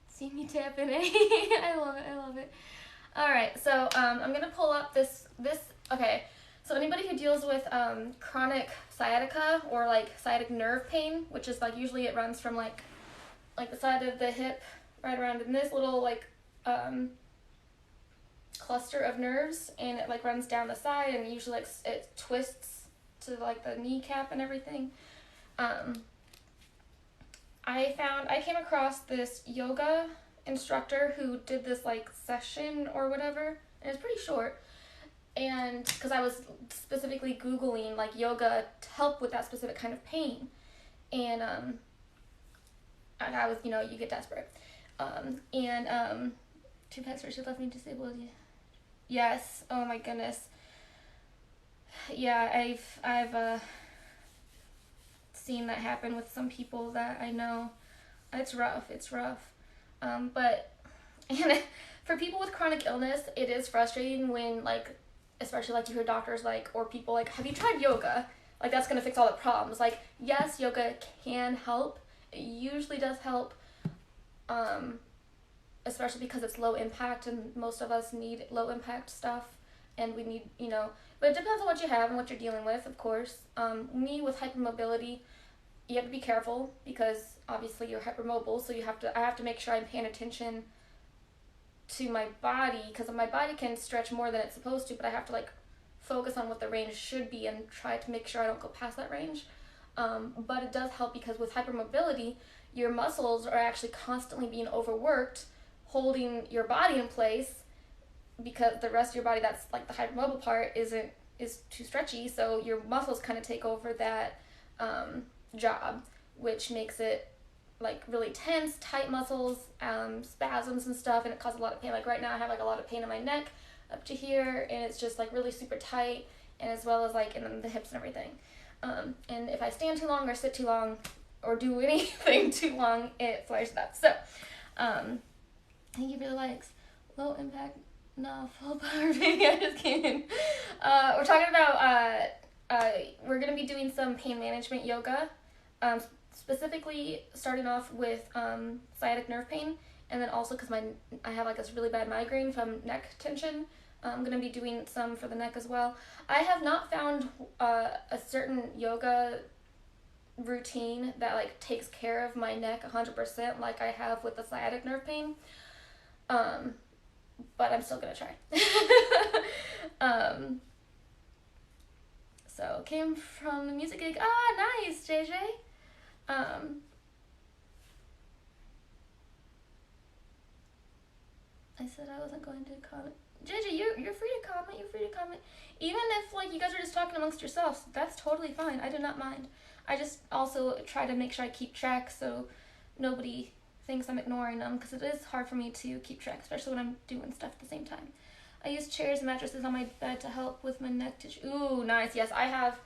See me tapping it. I love it. I love it. All right, so I'm gonna pull up this. Okay, so anybody who deals with chronic sciatica or like sciatic nerve pain, which is like usually it runs from like the side of the hip right around in this little like cluster of nerves, and it like runs down the side, and usually like it twists to like the kneecap and everything. I came across this yoga instructor who did this like session or whatever, and it's pretty short. And because I was specifically Googling like yoga to help with that specific kind of pain, and I was, you get desperate. And two packs for she left me disabled. Yes. Oh my goodness. Yeah, I've seen that happen with some people that I know. It's rough. It's rough. But and for people with chronic illness, it is frustrating when like, especially like you hear doctors like or people like, have you tried yoga? Like that's gonna fix all the problems. Like yes, yoga can help. It usually does help. Especially because it's low impact and most of us need low impact stuff, and we need, but it depends on what you have and what you're dealing with, of course. Me with hypermobility, you have to be careful because obviously you're hypermobile, so I have to make sure I'm paying attention to my body, because my body can stretch more than it's supposed to, but I have to like focus on what the range should be and try to make sure I don't go past that range. But it does help because with hypermobility, your muscles are actually constantly being overworked, holding your body in place, because the rest of your body, that's like the hypermobile part, is too stretchy, so your muscles kind of take over that job, which makes it like really tense, tight muscles, spasms and stuff, and it causes a lot of pain. Like right now I have like a lot of pain in my neck up to here, and it's just like really super tight, and as well as like in the hips and everything. And if I stand too long or sit too long or do anything too long, it flares it up. So thank you for the likes. Low impact, no, full power baby. I just came in. We're talking about we're gonna be doing some pain management yoga, specifically starting off with sciatic nerve pain, and then also because I have like this really bad migraine from neck tension. I'm gonna be doing some for the neck as well. I have not found a certain yoga routine that like takes care of my neck 100% like I have with the sciatic nerve pain. But I'm still gonna try. So came from the music gig. Ah, nice, JJ. I said I wasn't going to comment. JJ, you're free to comment. You're free to comment. Even if like you guys are just talking amongst yourselves, that's totally fine. I do not mind. I just also try to make sure I keep track so nobody thinks I'm ignoring them, because it is hard for me to keep track, especially when I'm doing stuff at the same time. I use chairs and mattresses on my bed to help with my neck tissue. Ooh, nice. Yes, I have.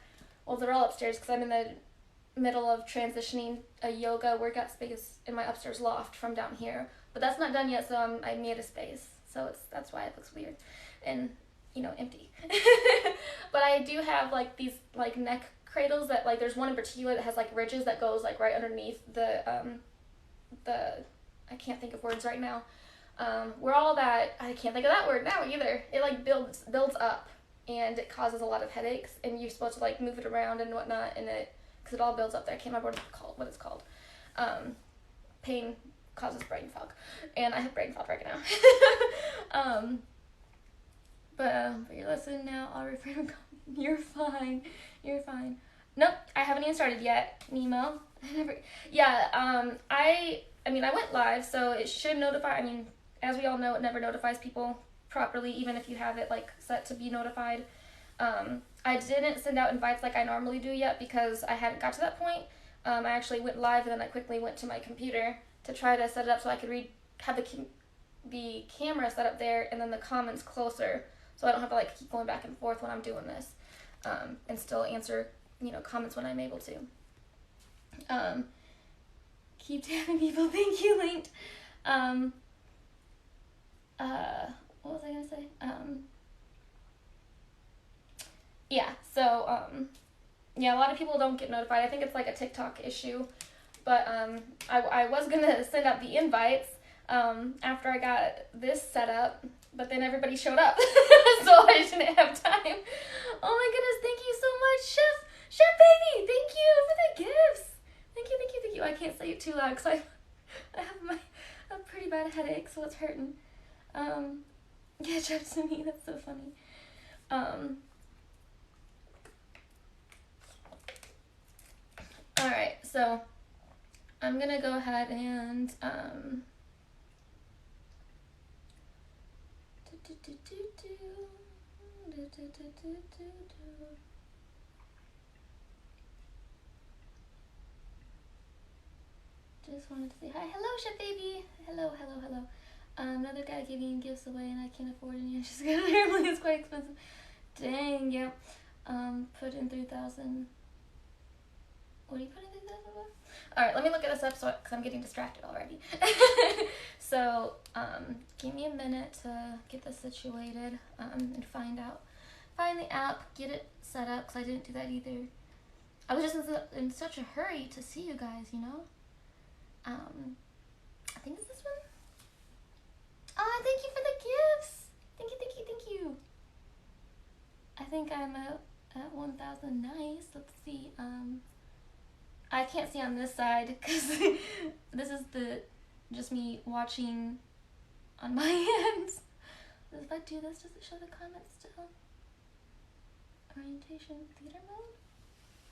Well, they're all upstairs because I'm in the middle of transitioning a yoga workout space in my upstairs loft from down here. But that's not done yet, so I made a space. So that's why it looks weird and, empty. But I do have like these like neck cradles that like, there's one in particular that has like ridges that goes like right underneath the I can't think of words right now. Where all that, I can't think of that word now either. It like builds up, and it causes a lot of headaches, and you're supposed to like move it around and whatnot, and because it all builds up there. I can't remember what it's called. Pain causes brain fog, and I have brain fog right now. But you're listening now. I'll refer to. You're fine. You're fine. Nope, I haven't even started yet. Nemo. I went live, so it should notify. As we all know, it never notifies people properly, even if you have it like set to be notified. I didn't send out invites like I normally do yet because I hadn't got to that point. I actually went live, and then I quickly went to my computer to try to set it up so I could have the camera set up there and then the comments closer, so I don't have to like keep going back and forth when I'm doing this, and still answer comments when I'm able to. Keep tapping people. Thank you, Linked. What was I gonna say? A lot of people don't get notified. I think it's like a TikTok issue, But I was gonna send out the invites after I got this set up, but then everybody showed up, so I didn't have time. Oh my goodness! Thank you so much, Chef Baby. Thank you for the gifts. Thank you, thank you, thank you. I can't say it too loud because I have a pretty bad headache, so it's hurting. Yeah, Chef to me. That's so funny. All right, so I'm gonna go ahead and just wanted to say hi. Hello, Chef Baby. Hello, hello, hello. Another guy giving gifts away and I can't afford any. She's gonna family is quite expensive. Dang, yep. Put in 3,000. What are you putting 3,000 for? Alright, let me look at this up because I'm getting distracted already. So, give me a minute to get this situated and find the app, get it set up because I didn't do that either. I was just in such a hurry to see you guys, you know? I think it's this one. Oh, thank you for the gifts. Thank you, thank you, thank you. I think I'm at 1,000. Nice. Let's see. I can't see on this side because this is just me watching on my hands. If I do this, does it show the comments still? Orientation theater mode?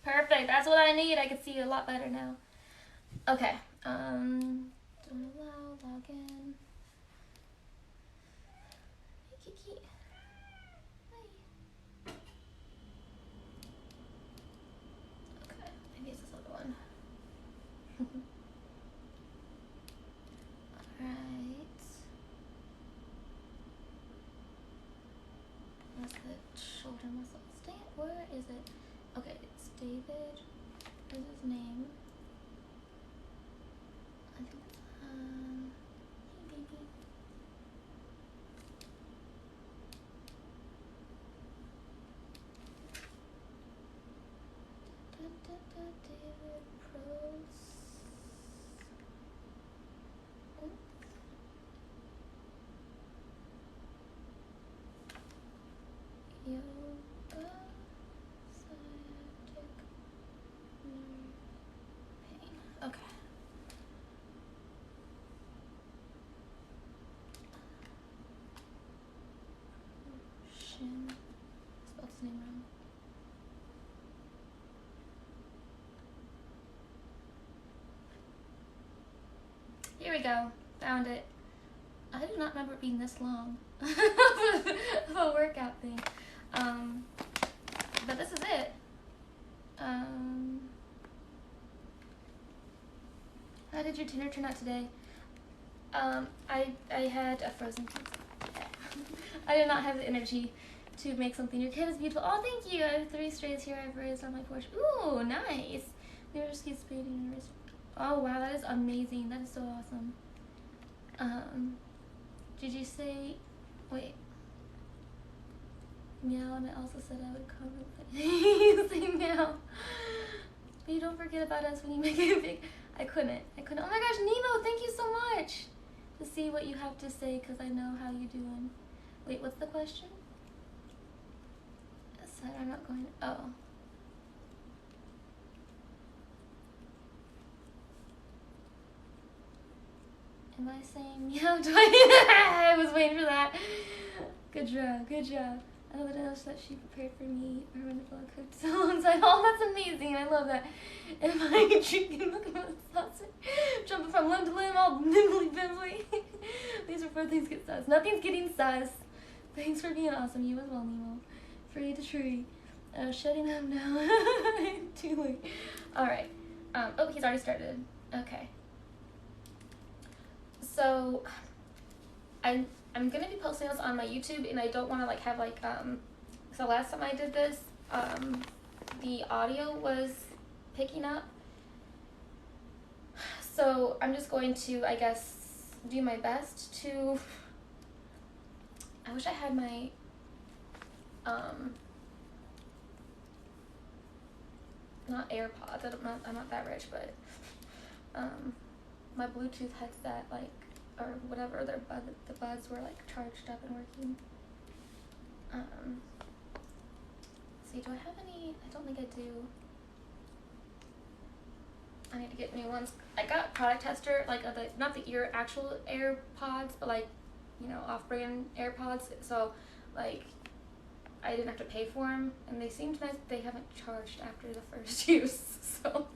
Perfect. That's what I need. I can see a lot better now. Okay. Don't allow, log in. Hey, Kiki. Hi. Okay, maybe it's this other one. Alright. What's the shoulder muscle? Where is it? Okay, it's David. Where's his name? I think it's, hey baby. David Pros. Yoga, sciatic nerve pain. Okay. Shin. Spelled his name wrong. Here we go. Found it. I do not remember it being this long of a workout thing. But this is it. How did your dinner turn out today? I had a frozen pizza. I did not have the energy to make something. Your kid is beautiful. Oh, thank you. I have 3 strays here I've raised on my porch. Ooh, nice. We were just keep spading and raised. Oh wow, that is amazing. That is so awesome. Did you say, wait, meow, and I also said I would comment that you say meow. But you don't forget about us when you make it big. I couldn't. Oh my gosh, Nemo, thank you so much. To see what you have to say, because I know how you doing. Wait, what's the question? So I'm not going, oh. Am I saying meow? I was waiting for that. Good job, good job. I know that she prepared for me. I remember the cooked alongside. Oh, that's amazing. I love that. Am I drinking? Look at my saucer. Jumping from limb to limb, all nimbly bimbly. These are 4 things get sus. Nothing's getting sus. Thanks for being awesome. You as well, Nemo. Free to tree. Shutting up now. Too late. Alright. Oh, he's already started. Okay. So, I'm gonna be posting this on my YouTube, and I don't want to like have like so last time I did this, the audio was picking up. So I'm just going to, I guess, do my best to. I wish I had my not AirPods. I'm not that rich, but my Bluetooth headset, like, or whatever, the buds were like charged up and working. See, do I have any? I don't think I do. I need to get new ones. I got product tester, like not the actual AirPods, but like, you know, off-brand AirPods. So, like, I didn't have to pay for them, and they seemed nice. They haven't charged after the first use, so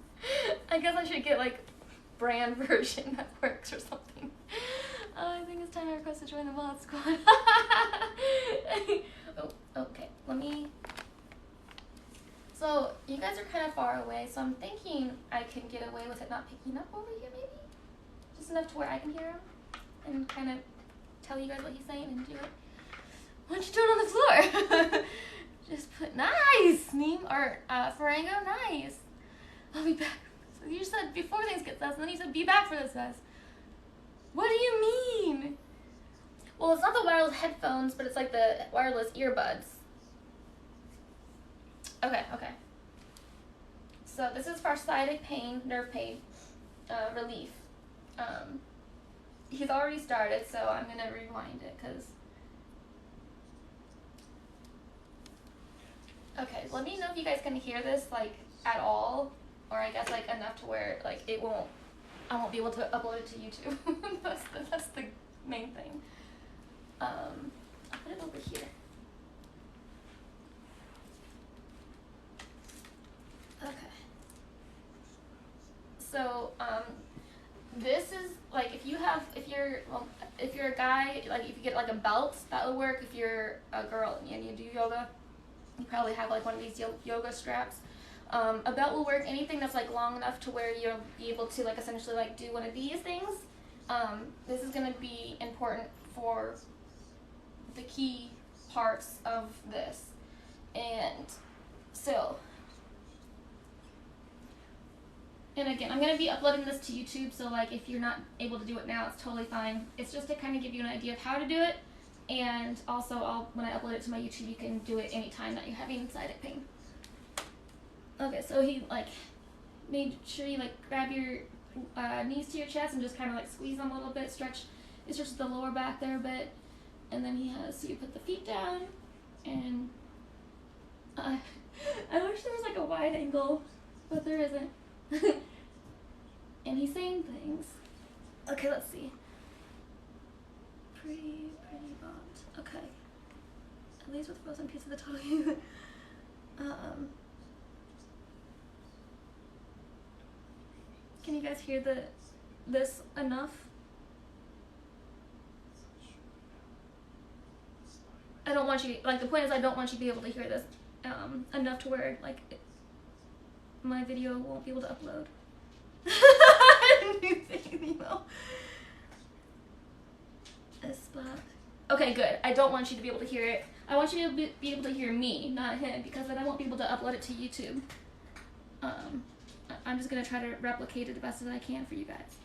I guess I should get like brand version that works or something. I think it's time to request to join the mod squad. Oh, okay. Let me. So you guys are kind of far away, so I'm thinking I can get away with it not picking up over here, maybe, just enough to where I can hear him and kind of tell you guys what he's saying and do it. Why don't you do it on the floor? Just put nice, Neem or Farango, nice. I'll be back. So you said before things get sus, and then you said be back for the sus. What do you mean? Well, it's not the wireless headphones, but it's like the wireless earbuds. Okay. So this is for sciatic pain, nerve pain, relief. He's already started, so I'm gonna rewind it because. Okay, let me know if you guys can hear this like at all, or I guess like enough to where like I won't be able to upload it to YouTube. that's the main thing. I'll put it over here. Okay. So this is like if you're a guy, like if you get like a belt, that would work. If you're a girl and you do yoga, you probably have like one of these yoga straps. A belt will work. Anything that's like long enough to where you'll be able to like essentially like do one of these things. This is going to be important for the key parts of this. And so, and again, I'm going to be uploading this to YouTube, so like if you're not able to do it now, it's totally fine. It's just to kind of give you an idea of how to do it, and also when I upload it to my YouTube, you can do it anytime that you're having sciatic pain. Okay, so he like made sure you like grab your knees to your chest and just kind of like squeeze them a little bit, stretch the lower back there a bit, and then he has, so you put the feet down, and I wish there was like a wide angle, but there isn't. And he's saying things. Okay, let's see. Pretty bombed. Okay. At least with frozen pizza, the total. Can you guys hear this enough? I don't want you, like the point is I don't want you to be able to hear this enough to where like my video won't be able to upload. New thing, you know. A spot. Okay, good. I don't want you to be able to hear it. I want you to be able to hear me, not him, because then I won't be able to upload it to YouTube. I'm just gonna try to replicate it the best that I can for you guys.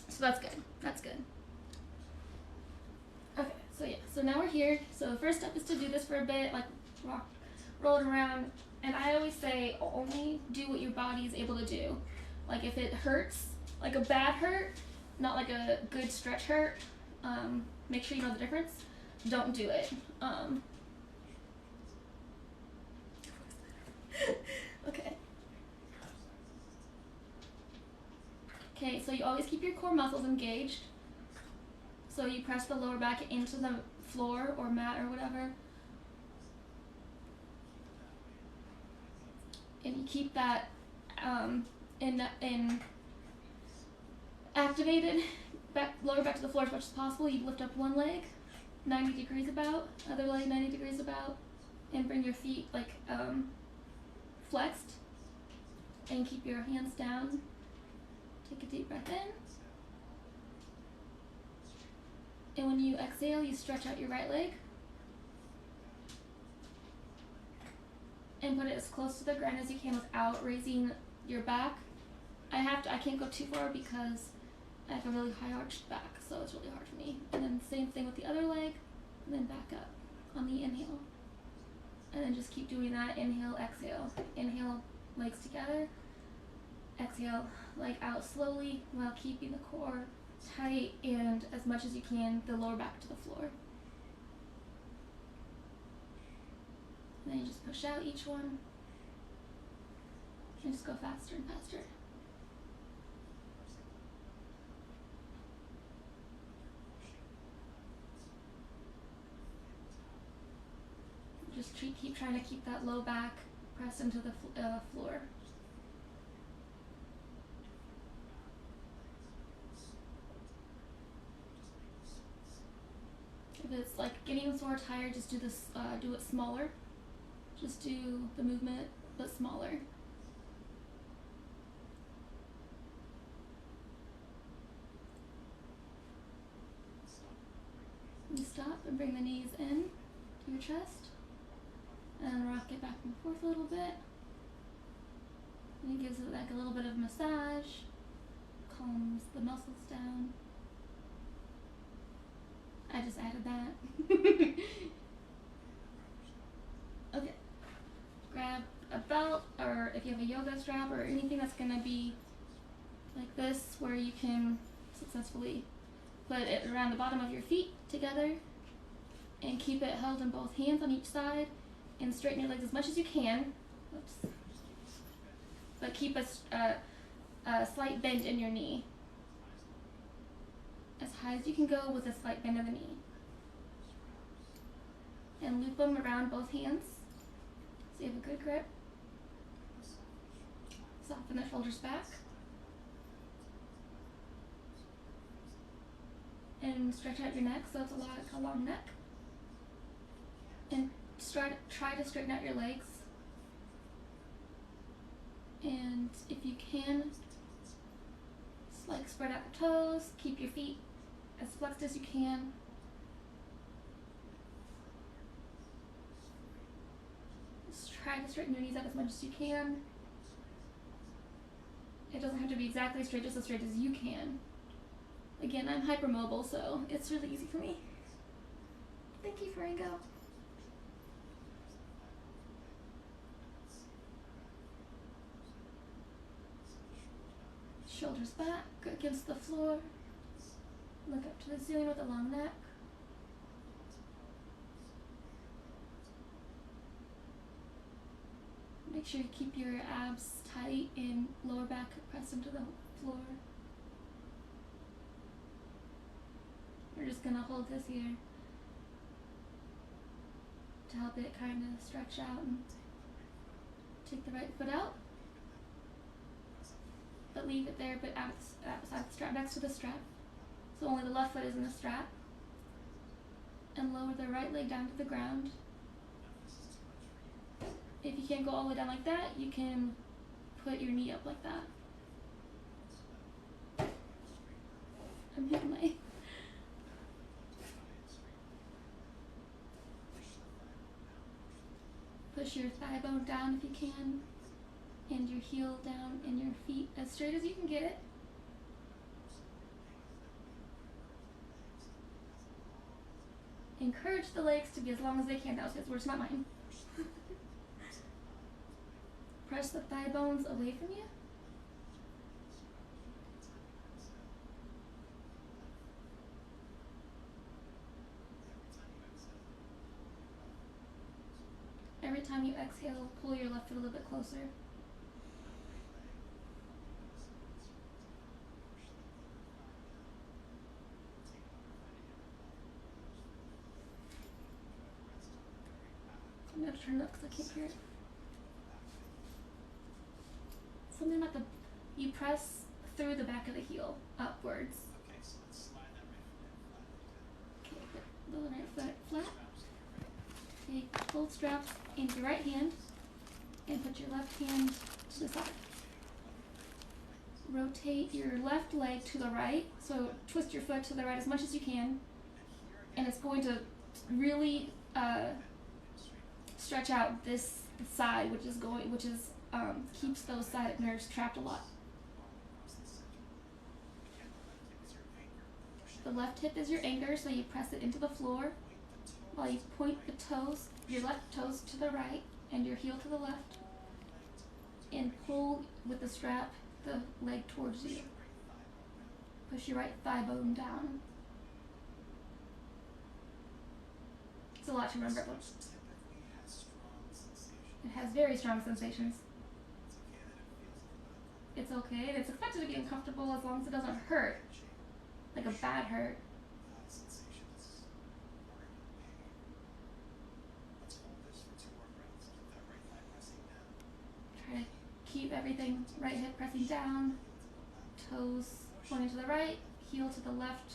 So that's good. That's good. Okay, so yeah. So now we're here. So the first step is to do this for a bit, like roll it around. And I always say only do what your body is able to do. Like if it hurts, like a bad hurt, not like a good stretch hurt, make sure you know the difference. Don't do it. Okay. Okay, so you always keep your core muscles engaged. So you press the lower back into the floor or mat or whatever. And you keep that in activated, lower back to the floor as much as possible. You lift up one leg, 90 degrees about, other leg 90 degrees about, and bring your feet like flexed, and keep your hands down. Take a deep breath in. And when you exhale, you stretch out your right leg. And put it as close to the ground as you can without raising your back. I can't go too far because I have a really high arched back, so it's really hard for me. And then same thing with the other leg, and then back up on the inhale. And then just keep doing that, inhale, exhale. Inhale, legs together. Exhale, leg out slowly while keeping the core tight and as much as you can, the lower back to the floor. And then you just push out each one and just go faster and faster. Just keep trying to keep that low back pressed into the floor. If it's like getting sore tired, just do this. Do it smaller. Just do the movement, but smaller. You stop and bring the knees in to your chest, and rock it back and forth a little bit. And it gives it like a little bit of massage, calms the muscles down. I just added that. Okay. Grab a belt, or if you have a yoga strap or anything that's gonna be like this, where you can successfully put it around the bottom of your feet together and keep it held in both hands on each side, and straighten your legs as much as you can. Oops. But keep a slight bend in your knee. As high as you can go with a slight bend in the knee. And loop them around both hands so you have a good grip. Soften the shoulders back. And stretch out your neck so it's a long neck. And try to straighten out your legs. And if you can, like spread out your toes, keep your feet as flexed as you can. Just try to straighten your knees out as much as you can. It doesn't have to be exactly straight, just as straight as you can. Again, I'm hypermobile, so it's really easy for me. Thank you, Faringo. Shoulders back against the floor. Look up to the ceiling with a long neck. Make sure you keep your abs tight and lower back pressed into the floor. We're just gonna hold this here to help it kind of stretch out, and take the right foot out. But leave it there, but outside the strap, next to the strap. So only the left foot is in the strap. And lower the right leg down to the ground. If you can't go all the way down like that, you can put your knee up like that. I'm hitting my... Push your thigh bone down if you can. And your heel down and your feet as straight as you can get it. Encourage the legs to be as long as they can. That was his words, not mine. Press the thigh bones away from you. Every time you exhale, pull your left foot a little bit closer. I'm going to turn it up because I can't hear it. Something like you press through the back of the heel, upwards. Okay, so let's slide that right foot in. Okay, put the right foot flat. Take both straps into your right hand and put your left hand to the side. Rotate your left leg to the right, so twist your foot to the right as much as you can, and it's going to really stretch out this side, which keeps those sciatic nerves trapped a lot. The left hip is your anchor, so you press it into the floor while you point the toes, your left toes to the right and your heel to the left, and pull with the strap the leg towards Push you. your right thigh bone down. Push your right thigh bone down. It's a lot to remember. This typically has strong sensation. It has very strong sensations. It's okay that it feels a little bit uncomfortable. It's okay. It's expected to be uncomfortable as long as it doesn't hurt. Like a bad hurt. Sensations or any pain. Let's hold this for 2 more breaths. Keep that right thigh pressing down. Try to keep everything, right hip pressing down, toes pointing to the right, heel to the left,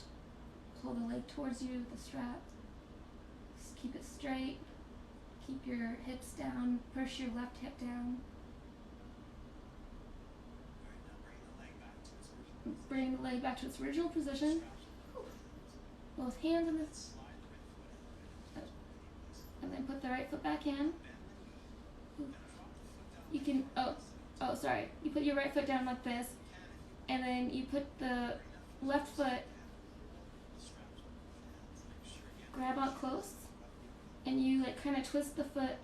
pull the leg towards you, the strap. Just keep it straight, keep your hips down, push your left hip down. Bring the leg back to its original position. Both hands in this, and then put the right foot back in. You can, sorry. You put your right foot down like this, and then you put the left foot, grab out close, and you like kind of twist the foot.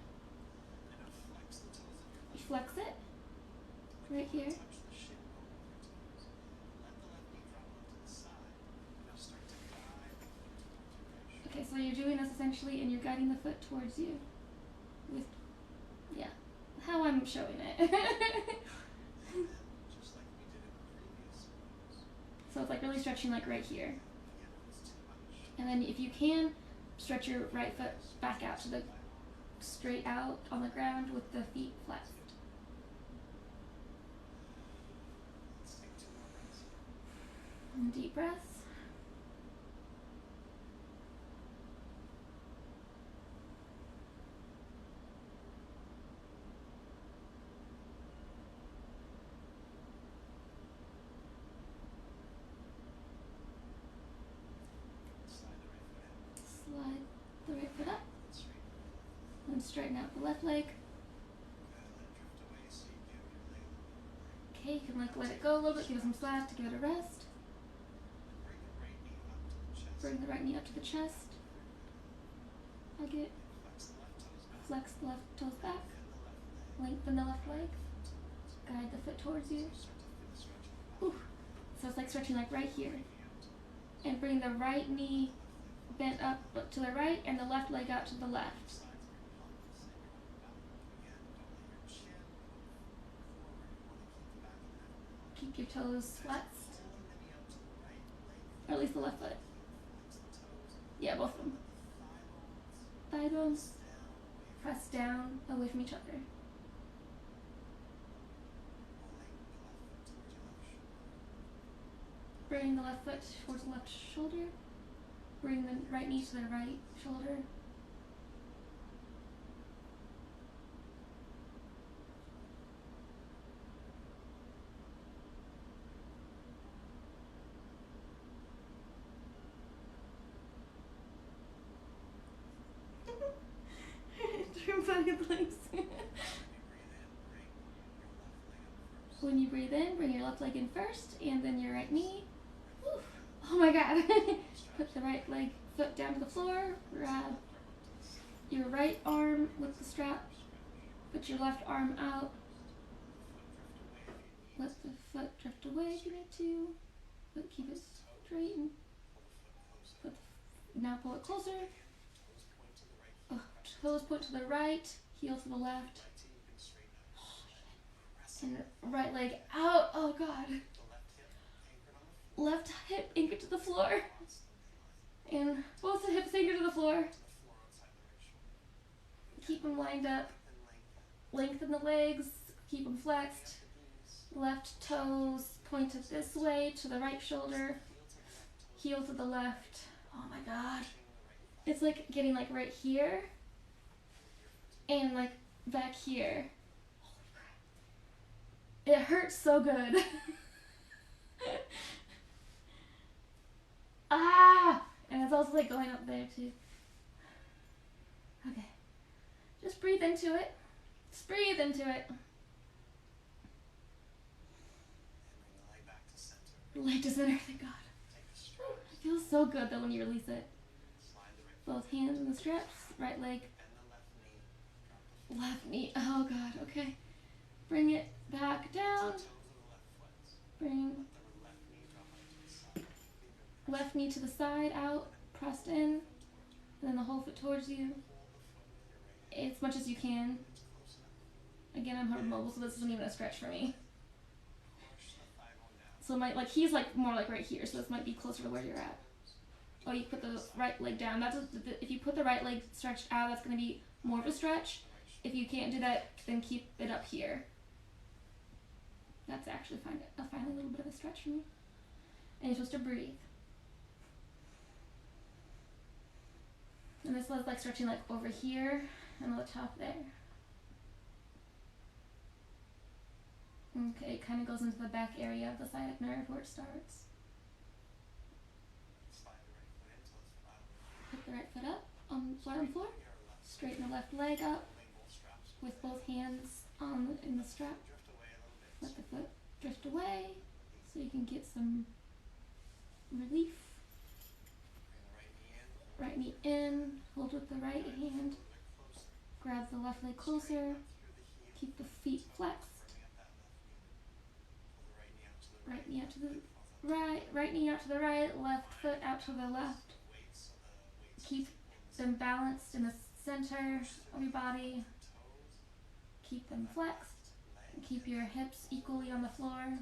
You flex it, right here. Okay, so you're doing this essentially, and you're guiding the foot towards you with, yeah, how I'm showing it. So it's like really stretching like right here. And then if you can, stretch your right foot back out to the straight out on the ground with the feet flexed. And deep breaths. Slide the right foot up. And straighten out the left leg. Okay, you can like let it go a little bit, give it some slack to give it a rest. Bring the right knee up to the chest. Hug it. Flex the left toes back. Lengthen the left leg. Guide the foot towards you. Ooh. So it's like stretching like right here. And bring the right knee bent up to the right and the left leg out to the left. Keep your toes flexed. Or at least the left foot. Yeah, both of them. Thigh bones press down away from each other. Bring the left foot towards the left shoulder. Bring the right knee to the right shoulder. When you breathe in, bring your left leg in first, and then your right knee. Whew. Oh my god. Put the right leg foot down to the floor. Grab your right arm with the strap. Put your left arm out. Let the foot drift away if you need to. But keep it straight. And now pull it closer. Toes point to the right, heel to the left. And right leg out. Oh god. Left hip anchored to the floor. And both the hips anchored to the floor. Keep them lined up. Lengthen the legs. Keep them flexed. Left toes pointed this way to the right shoulder. Heel to the left. Oh my god. It's like getting like right here. And like back here. Holy crap. It hurts so good. Ah! And it's also like going up there too. Okay. Just breathe into it. Just breathe into it. The leg to center, thank God. It feels so good though when you release it. Both hands in the straps, right leg. Left knee. Oh God, okay. Bring it back down. Bring Let the left knee drop out to the side. Keep it pressed left knee to the side, out, pressed in, towards you. and then the whole foot towards you Hold the foot with your right hand. as much as you can. It's close enough. Again, I'm hypermobile, so this isn't even a stretch for me. Push the thigh bone down. So he's like more like right here, so this might be closer to where you're at. Oh, you put the right leg down. If you put the right leg stretched out, that's going to be more of a stretch. If you can't do that, then keep it up here. That's actually finally a little bit of a stretch for me. And you're supposed to breathe. And this was like stretching like over here and on the top there. Okay, it kind of goes into the back area of the sciatic nerve where it starts. Slide the right foot in till it's flat. Put the right foot up, flat on the floor. Your left Straighten the left leg up pulling both straps. with both hands in the strap. Drift away a little bit. Let the foot drift away so you can get some relief. Bring the right knee in. Right knee in, hold with the right hand, A little bit closer. grab the left leg closer, Through the heel. keep the feet flexed. Firming up that left knee. Pull the right knee out to the Right knee out to the right, left foot out to the left. Keep them balanced in the center of your body. Keep them flexed. And keep your hips equally on the floor.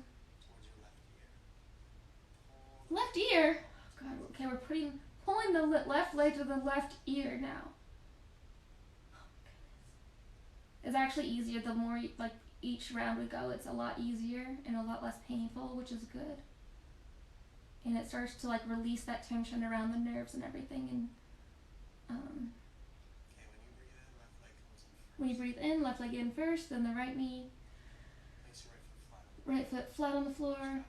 Left ear? Oh God, okay, we're pulling the left leg to the left ear now. It's actually easier the more each round we go. It's a lot easier and a lot less painful, which is good. And it starts to release that tension around the nerves and everything. And when you breathe in, left leg in first, then the right knee, right foot flat on the floor,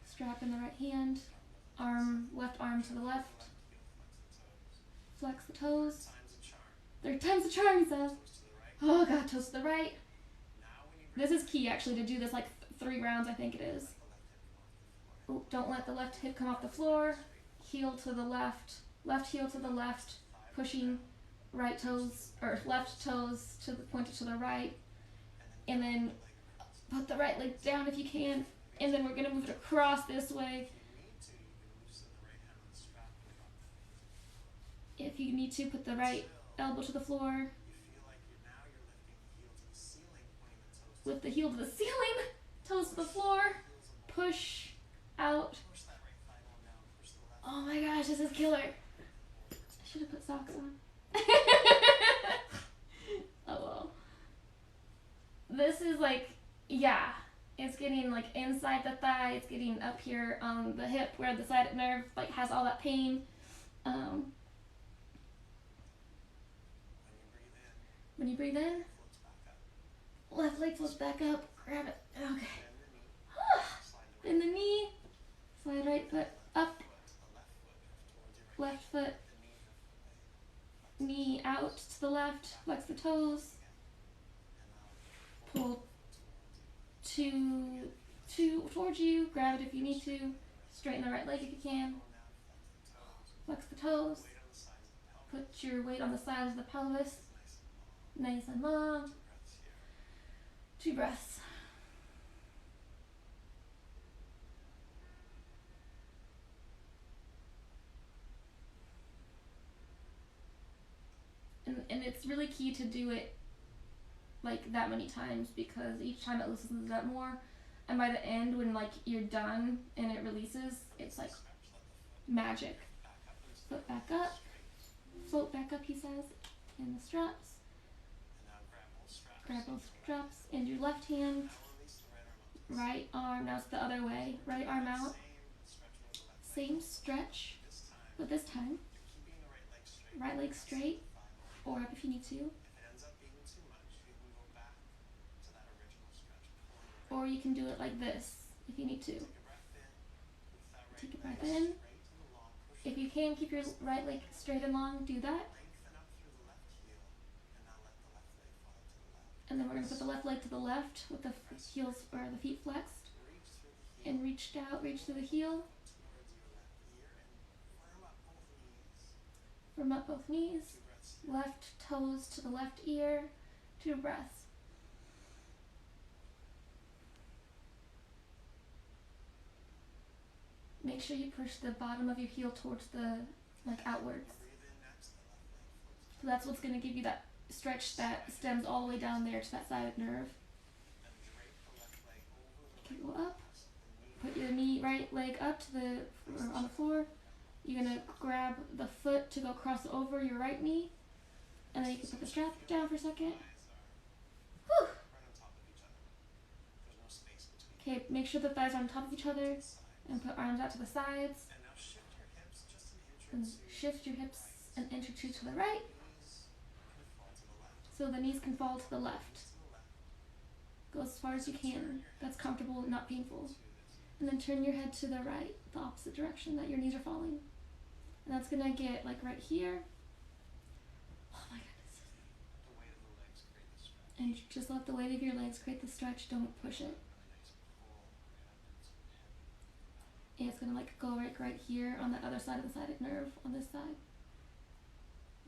strap in the right hand, left arm to the left, flex the toes. Third time's the charm, he says. Oh God, toes to the right. This is key actually to do this 3 rounds, I think it is. Ooh, don't let the left hip come off the floor. Heel to the left, left heel to the left, pushing right toes or left toes to the pointed to the right, and then put the right leg down if you can, and then we're gonna move it across this way. If you need to, put the right elbow to the floor. Lift the heel to the ceiling, toes to the floor, push out. Oh my gosh, this is killer. I should have put socks on. Oh well. This is yeah, it's getting inside the thigh, it's getting up here on the hip where the sciatic nerve has all that pain. When you breathe in, left leg floats back up, grab it, okay. Bend the knee, slide right foot up, left foot, knee out to the left, flex the toes, pull two towards you, grab it if you need to, straighten the right leg if you can, flex the toes, put your weight on the sides of the pelvis, nice and long, 2 breaths. And it's really key to do it that many times, because each time it loosens up more, and by the end when you're done and it releases, it's magic. Foot back up, float back up, he says, in the straps. Grab both straps, and your left hand, right arm, now it's the other way, right arm out, same stretch, but this time, right leg straight, or up if you need to, or you can do it like this if you need to. Take a breath in. If you can, keep your right leg straight and long, do that. And then we're going to put the left leg to the left with the heels or the feet flexed, and reach through the heel. Firm up both knees. Left toes to the left ear. 2 breaths. Make sure you push the bottom of your heel towards the, like, outwards. Breathe in next, the left leg floats. So that's what's going to give you that stretch that stems all the way down there to that sciatic nerve. And drape the left leg over the Okay, right go up. calf. Put your right leg up to the or on the floor. You're going to grab the foot to go cross over your right knee. And then you can put the strap down for a second. Whew. Right on top of each other. There's no space between. Okay, make sure the thighs are on top of each other. And put arms out to the sides. And now shift your hips just an inch or And two. shift your hips an inch or two to the right. Knees can fall to the left. So the knees can fall to the left. To the left. Go as far as you can. That's comfortable, not painful. To the And then turn your head to the right, the opposite direction that your knees are falling. And that's gonna get like right here. Oh my goodness. the weight of the legs create the stretch. And just let the weight of your legs create the stretch, don't push it. Really nice pull right up into the hip. And it's gonna like go right here on the other side of the sciatic nerve on this side.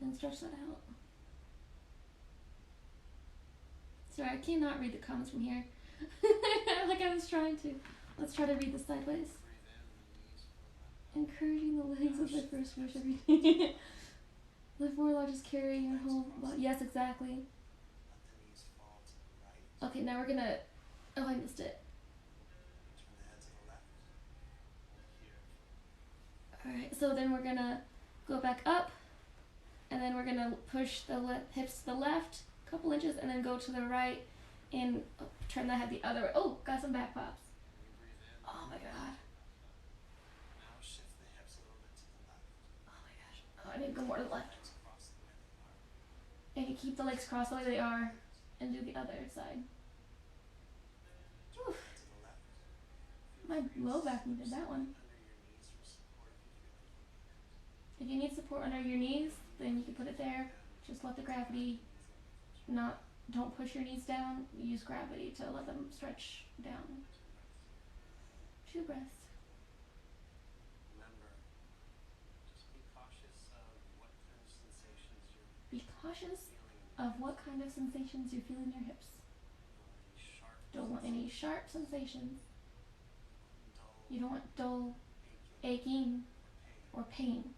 And stretch that out. Sorry, I cannot read the comments from here. Like I was trying to. Let's try to read this sideways. Breathe in, the knees float back. Encouraging the legs as they first push everything. The four largest carry your whole body. Yes, exactly. Let the knees fall to the right. Okay, now we're gonna. Oh, I missed it. Turn the head to the left. Hold here. Alright, so then we're gonna go back up. And then we're gonna push the hips to the left a couple inches and then go to the right and turn the head the other way. Oh, got some back pops. And you breathe in. Oh my god. Now shift the hips a little bit to the left. Oh my gosh. Oh, I need to go more to the left. Legs cross the way they are. And you keep the legs crossed the way they are and do the other side. Whew. To the left. My low back needed that one. Under your knees for support if you feel like you need it. If you need support under your knees, then you can put it there. Just let the gravity don't push your knees down. Use gravity to let them stretch down. 2 breaths. Remember, just be cautious of what kind of sensations you're Be cautious feeling. of what kind of sensations you feel in your hips. Don't want any sharp, Don't want any sharp sensations. dull, You don't want dull, aching, aching, or or pain. pain.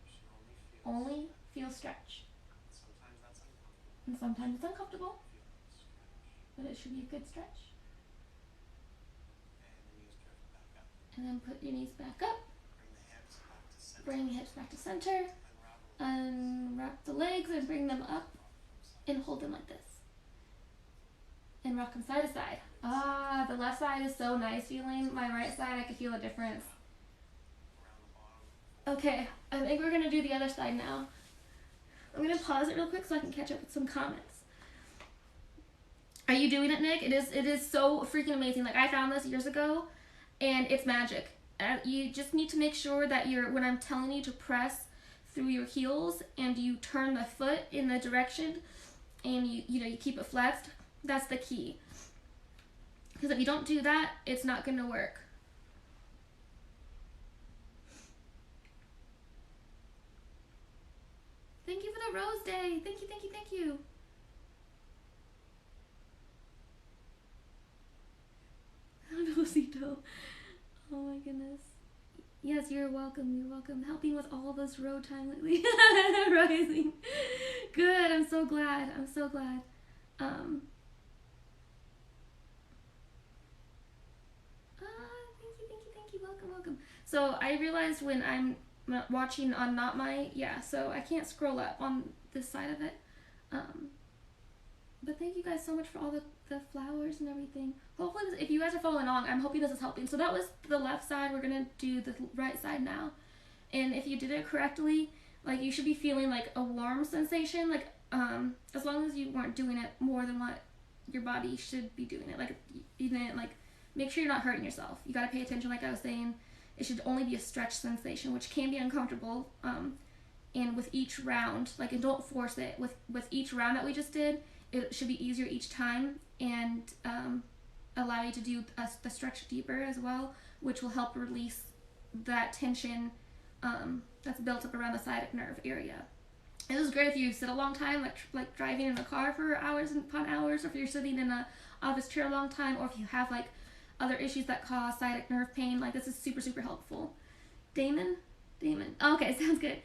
You should only feel Only feel stretch. Sometimes that's uncomfortable. And sometimes it's uncomfortable, Feel the stretch. but it should be a good stretch. And the knees drift back up. And then put your knees back up. Bring the hips back to center. Bring the hips back to center. Unravel. Unwrap the legs and bring them up and hold them like this. And rock them side to side. Ah, the left side is so nice feeling. My right side, I can feel a difference. Around the bottom. Okay, I think we're gonna do the other side now. I'm gonna pause it real quick so I can catch up with some comments. Are you doing it, Nick? It is so freaking amazing. Like I found this years ago, and it's magic. You just need to make sure that when I'm telling you to press through your heels and you turn the foot in the direction, and you keep it flexed. That's the key. Because if you don't do that, it's not gonna work. Thank you for the Rose Day. Thank you, thank you, thank you. Rosito. Oh my goodness. Yes, you're welcome. You're welcome. Helping with all this road time lately. Rising. Good. I'm so glad. I'm so glad. Thank you. Welcome, welcome. So I realized when I'm watching on not my, so I can't scroll up on this side of it. But thank you guys so much for all the flowers and everything. Hopefully, if you guys are following along, I'm hoping this is helping. So that was the left side. We're going to do the right side now. And if you did it correctly, like you should be feeling like a warm sensation. Like as long as you weren't doing it more than what your body should be doing it. Like you didn't make sure you're not hurting yourself. You got to pay attention, like I was saying. It should only be a stretch sensation, which can be uncomfortable. And with each round, and don't force it. With each round that we just did, it should be easier each time and allow you to do the stretch deeper as well, which will help release that tension that's built up around the sciatic nerve area. This is great if you sit a long time, like driving in a car for hours upon hours, or if you're sitting in a office chair a long time, or if you have other issues that cause sciatic nerve pain. Like, this is super, super helpful. Damon? Damon. Okay, sounds good.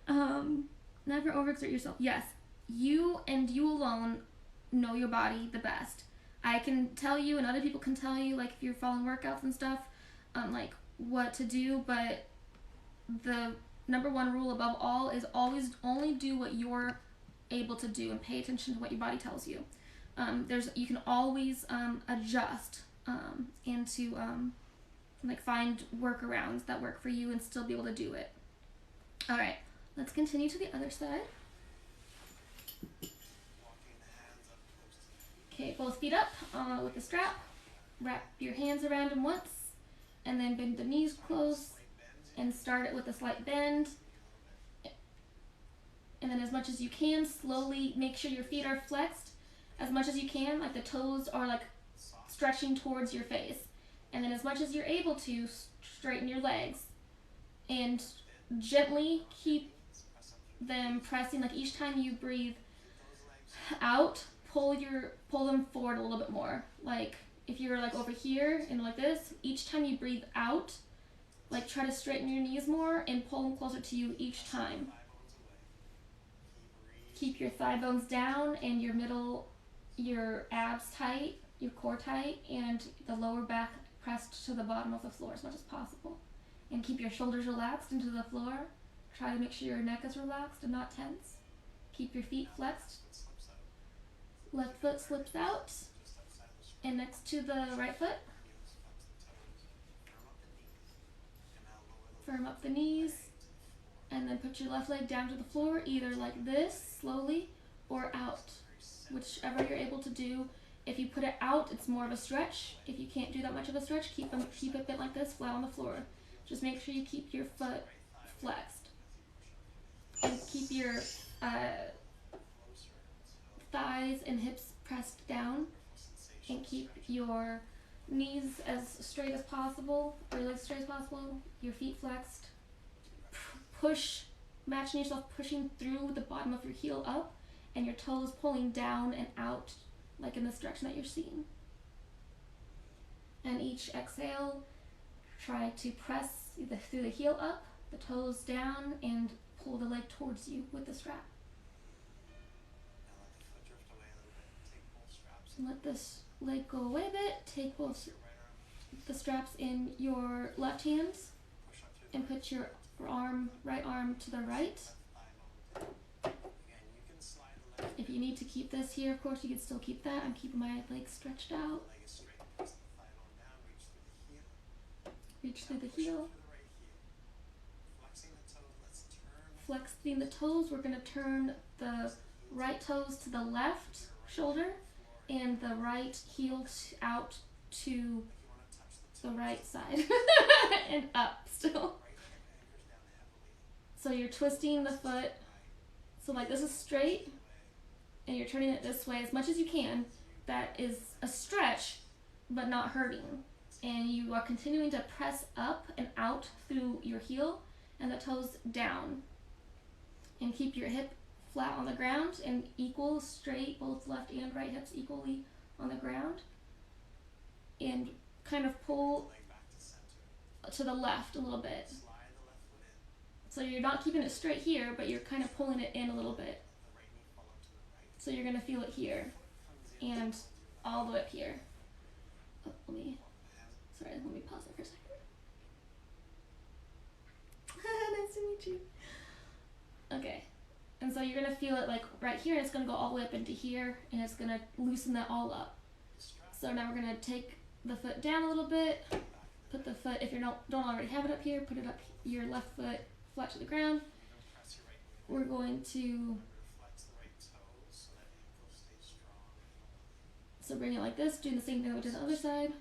um, Never overexert yourself. Yes, you and you alone know your body the best. I can tell you, and other people can tell you, like, if you're following workouts and stuff, like, what to do, but the number one rule above all is always only do what you're able to do and pay attention to what your body tells you. You can always adjust and to like find workarounds that work for you and still be able to do it. All right, let's continue to the other side. Okay, both feet up with the strap. Wrap your hands around them once, and then bend the knees close, and start it with a slight bend. And then as much as you can, slowly make sure your feet are flexed as much as you can, like the toes are like stretching towards your face. And then as much as you're able to, straighten your legs and gently keep them pressing. Like each time you breathe out, pull them forward a little bit more. Like if you're like over here and like this, each time you breathe out, like try to straighten your knees more and pull them closer to you each time. Keep your thigh bones down and your abs tight, your core tight, and the lower back pressed to the bottom of the floor as much as possible. And keep your shoulders relaxed into the floor. Try to make sure your neck is relaxed and not tense. Keep your feet flexed. Left foot slips out and next to the right foot. Firm up the knees and then put your left leg down to the floor, either like this, slowly, or out, whichever you're able to do. If you put it out, it's more of a stretch. If you can't do that much of a stretch, keep it bent like this, flat on the floor. Just make sure you keep your foot flexed. And keep your thighs and hips pressed down. And keep your knees as straight as possible, or legs straight as possible, your feet flexed. Imagine yourself pushing through the bottom of your heel up, and your toes pulling down and out, like in this direction that you're seeing. And each exhale, try to press through the heel up, the toes down, and pull the leg towards you with the strap. And let this leg go away a bit. Take both the straps in your left hand and put your right arm to the right. If you need to keep this here, of course, you can still keep that. I'm keeping my legs stretched out. Reach through the heel. Flexing the toes, we're going to turn the right toes to the left shoulder and the right heel out to the right side and up still. So you're twisting the foot, so like this is straight, and you're turning it this way as much as you can. That is a stretch, but not hurting. And you are continuing to press up and out through your heel and the toes down. And keep your hip flat on the ground and equal, straight, both left and right hips equally on the ground. And kind of pull to the left a little bit. So you're not keeping it straight here, but you're kind of pulling it in a little bit. So you're going to feel it here and all the way up here. Oh, let me pause there for a second. Nice to meet you. Okay. And so you're going to feel it like right here, and it's going to go all the way up into here, and it's going to loosen that all up. So now we're going to take the foot down a little bit. Put the foot, if you don't already have it up here, put it up, your left foot flat to the ground. We're going to bring it like this, doing the same thing that we did on the other side.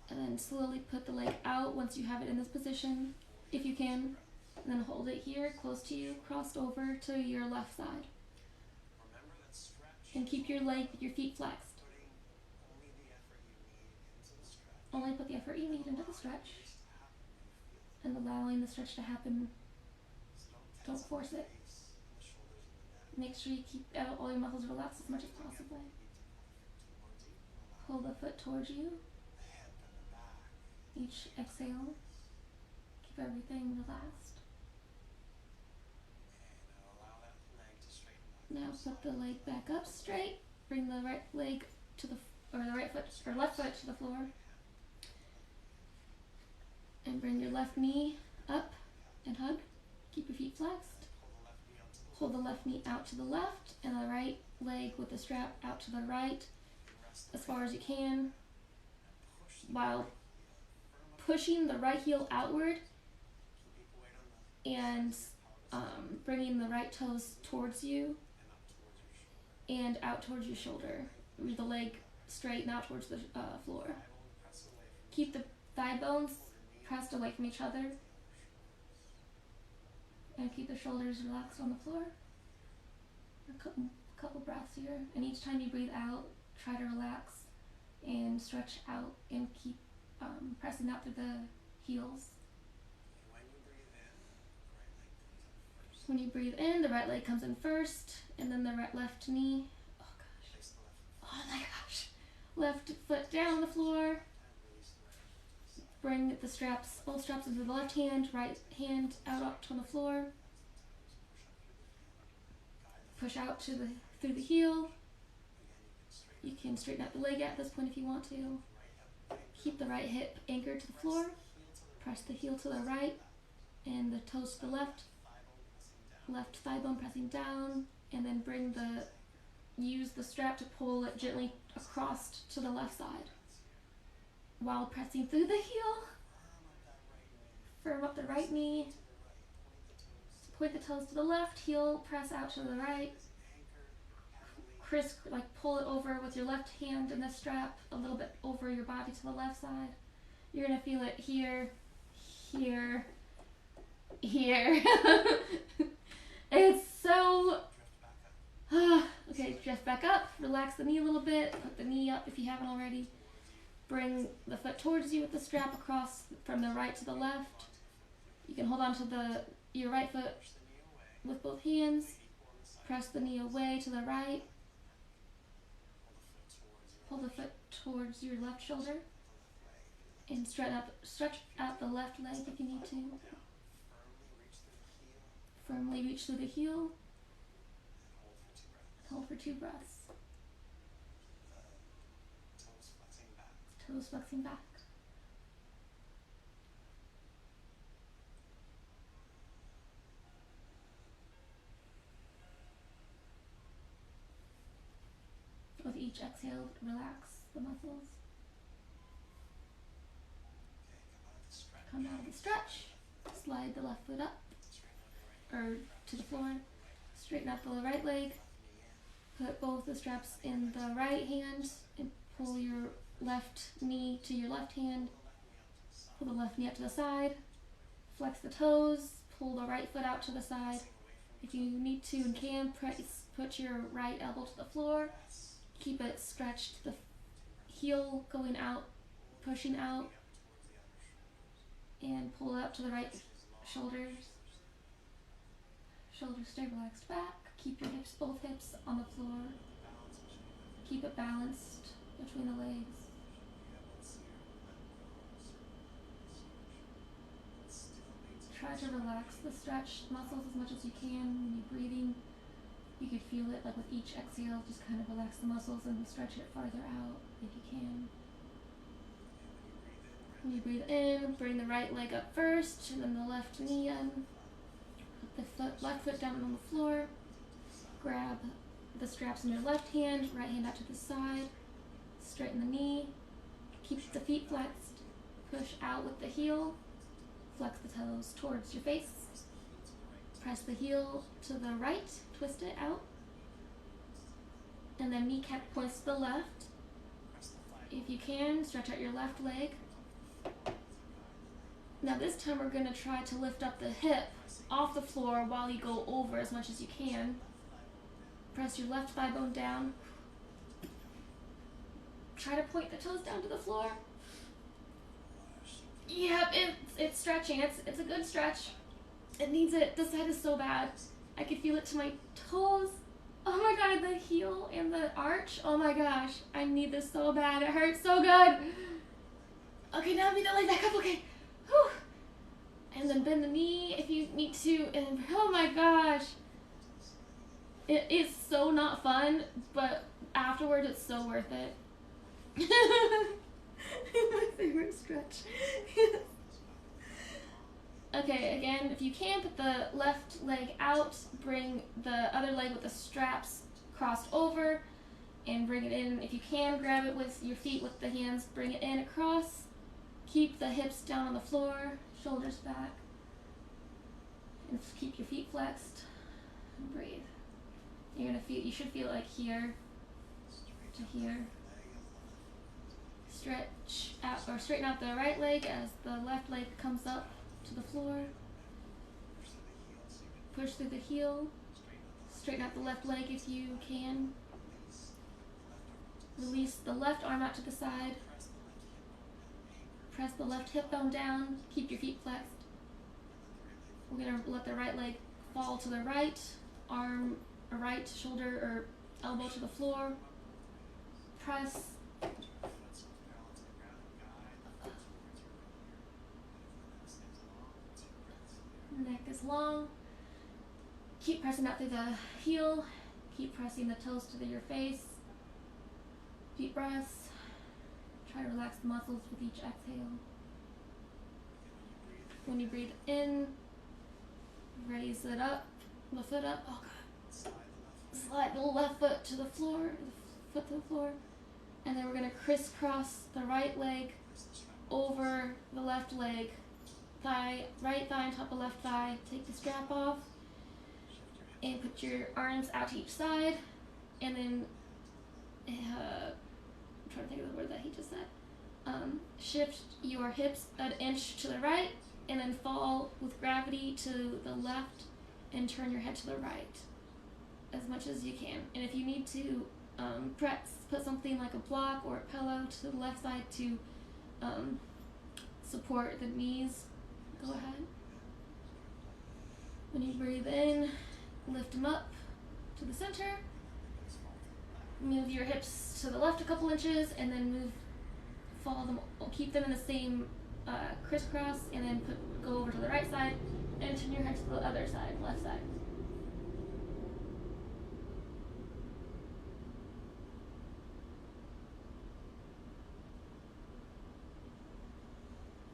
And then slowly put the leg out once you have it in this position, if you can. And then hold it here, close to you, crossed over to your left side. And keep your feet flexed. Only put the effort you need into the stretch. And allowing the stretch to happen. Don't force it. Make sure you keep all your muscles relaxed as much as possible. Pull the foot towards you. the hip and the back. Each exhale, keep everything relaxed. And allow that leg to straighten back. Now put the leg back up straight. Bring the right leg to the right foot or left foot to the floor, and bring your left knee up and hug. Keep your feet flexed. Pull the left knee out to the left, and the right leg with the strap out to the right as far as you can, while pushing the right heel outward and bringing the right toes towards you and out towards your shoulder. With the leg straight and out towards the floor. Keep the thigh bones pressed away from each other. And keep the shoulders relaxed on the floor. A couple breaths here. And each time you breathe out, try to relax and stretch out and keep pressing out through the heels. When you breathe in, the right leg comes in first, and then the left knee. Oh my gosh. Left foot down on the floor. Bring the straps, both straps into the left hand, right hand out up on the floor. Push out through the heel. You can straighten out the leg at this point if you want to. Keep the right hip anchored to the floor. Press the heel to the right and the toes to the left. Left thigh bone pressing down, and then use the strap to pull it gently across to the left side while pressing through the heel. Firm up the right knee. Point the toes to the left, heel press out to the right. Pull it over with your left hand in the strap a little bit over your body to the left side. You're gonna feel it here, here, here. It's so... Okay, drift back up, relax the knee a little bit, put the knee up if you haven't already. Bring the foot towards you with the strap across from the right to the left. You can hold on to your right foot with both hands. Press the knee away to the right. Pull the foot towards your left shoulder. And stretch out the left leg if you need to. Firmly reach through the heel. Hold for 2 breaths. Toes flexing back. With each exhale, relax the muscles. Come out of the stretch. Slide the left foot up or to the floor. Straighten out the right leg. Put both the straps in the right hand and pull your left knee to your left hand. Pull the left knee up to the side. Flex the toes. Pull the right foot out to the side. If you need to and can, put your right elbow to the floor. Keep it stretched. The heel going out, pushing out. And pull it up to the right shoulders. Shoulders stay relaxed back. Keep your hips, both hips on the floor. Keep it balanced between the legs. Try to relax the stretched muscles as much as you can when you're breathing. You could feel it like with each exhale, just kind of relax the muscles and stretch it farther out if you can. When you breathe in, bring the right leg up first, and then the left knee in. Put the left foot down on the floor. Grab the straps in your left hand, right hand out to the side. Straighten the knee. Keep the feet flexed. Push out with the heel. Flex the toes towards your face. Press the heel to the right. Twist it out. And then kneecap points to the left. If you can, stretch out your left leg. Now this time we're going to try to lift up the hip off the floor while you go over as much as you can. Press your left thigh bone down. Try to point the toes down to the floor. Yep, it's stretching. It's a good stretch. It needs it. This side is so bad. I can feel it to my toes. Oh my god, the heel and the arch. Oh my gosh, I need this so bad. It hurts so good. Okay, now beat the leg back up. Okay. Whew. And then bend the knee if you need to. And oh my gosh. It is so not fun, but afterwards it's so worth it. My favorite stretch. Okay, again, if you can, put the left leg out, bring the other leg with the straps crossed over, and bring it in. If you can, grab it with your feet with the hands, bring it in across. Keep the hips down on the floor, shoulders back, and keep your feet flexed. And breathe. You should feel like here to here. Stretch out or straighten out the right leg as the left leg comes up to the floor. Push through the heel. Straighten out the left leg if you can. Release the left arm out to the side. Press the left hip bone down. Keep your feet flexed. We're going to let the right leg fall to the right. Arm or right shoulder or elbow to the floor. Press. Neck is long. Keep pressing out through the heel. Keep pressing the toes to your face. Deep breaths. Try to relax the muscles with each exhale. When you breathe in, raise it up, the foot up. Oh God. Slide the left foot to the floor, foot to the floor. And then we're going to crisscross the right leg over the left leg. Thigh, right thigh on top of left thigh. Take the strap off and put your arms out to each side, and then I'm trying to think of the word that he just said. Shift your hips an inch to the right, and then fall with gravity to the left, and turn your head to the right as much as you can. And if you need to put something like a block or a pillow to the left side to support the knees, go ahead. When you breathe in, lift them up to the center. Move your hips to the left a couple inches, and then keep them in the same crisscross, and then go over to the right side, and turn your head to the other side, left side.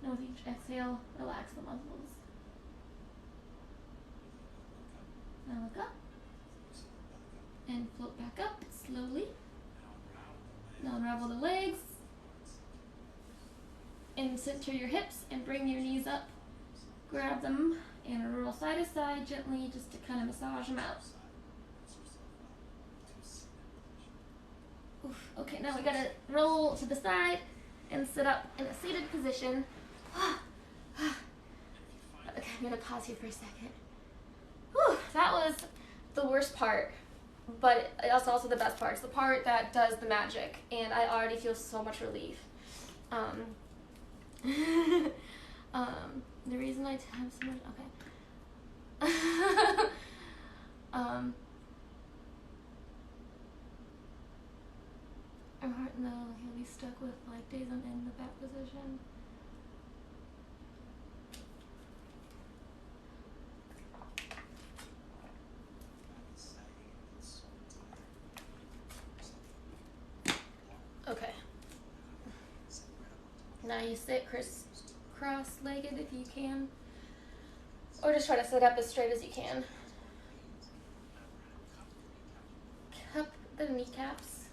Now with each exhale, relax the muscles. Now look up and float back up slowly. Now unravel the legs and center your hips and bring your knees up. Grab them and roll side to side gently, just to kind of massage them out. Oof. Okay, now we gotta roll to the side and sit up in a seated position. Okay, I'm gonna pause here for a second. Whew, that was the worst part, but it's also the best part. It's the part that does the magic, and I already feel so much relief. The reason I have so much, okay. Our heart, no, he'll be stuck with like days on end in the back position. Okay. Now you sit cross-legged if you can, or just try to sit up as straight as you can. Cup the kneecaps.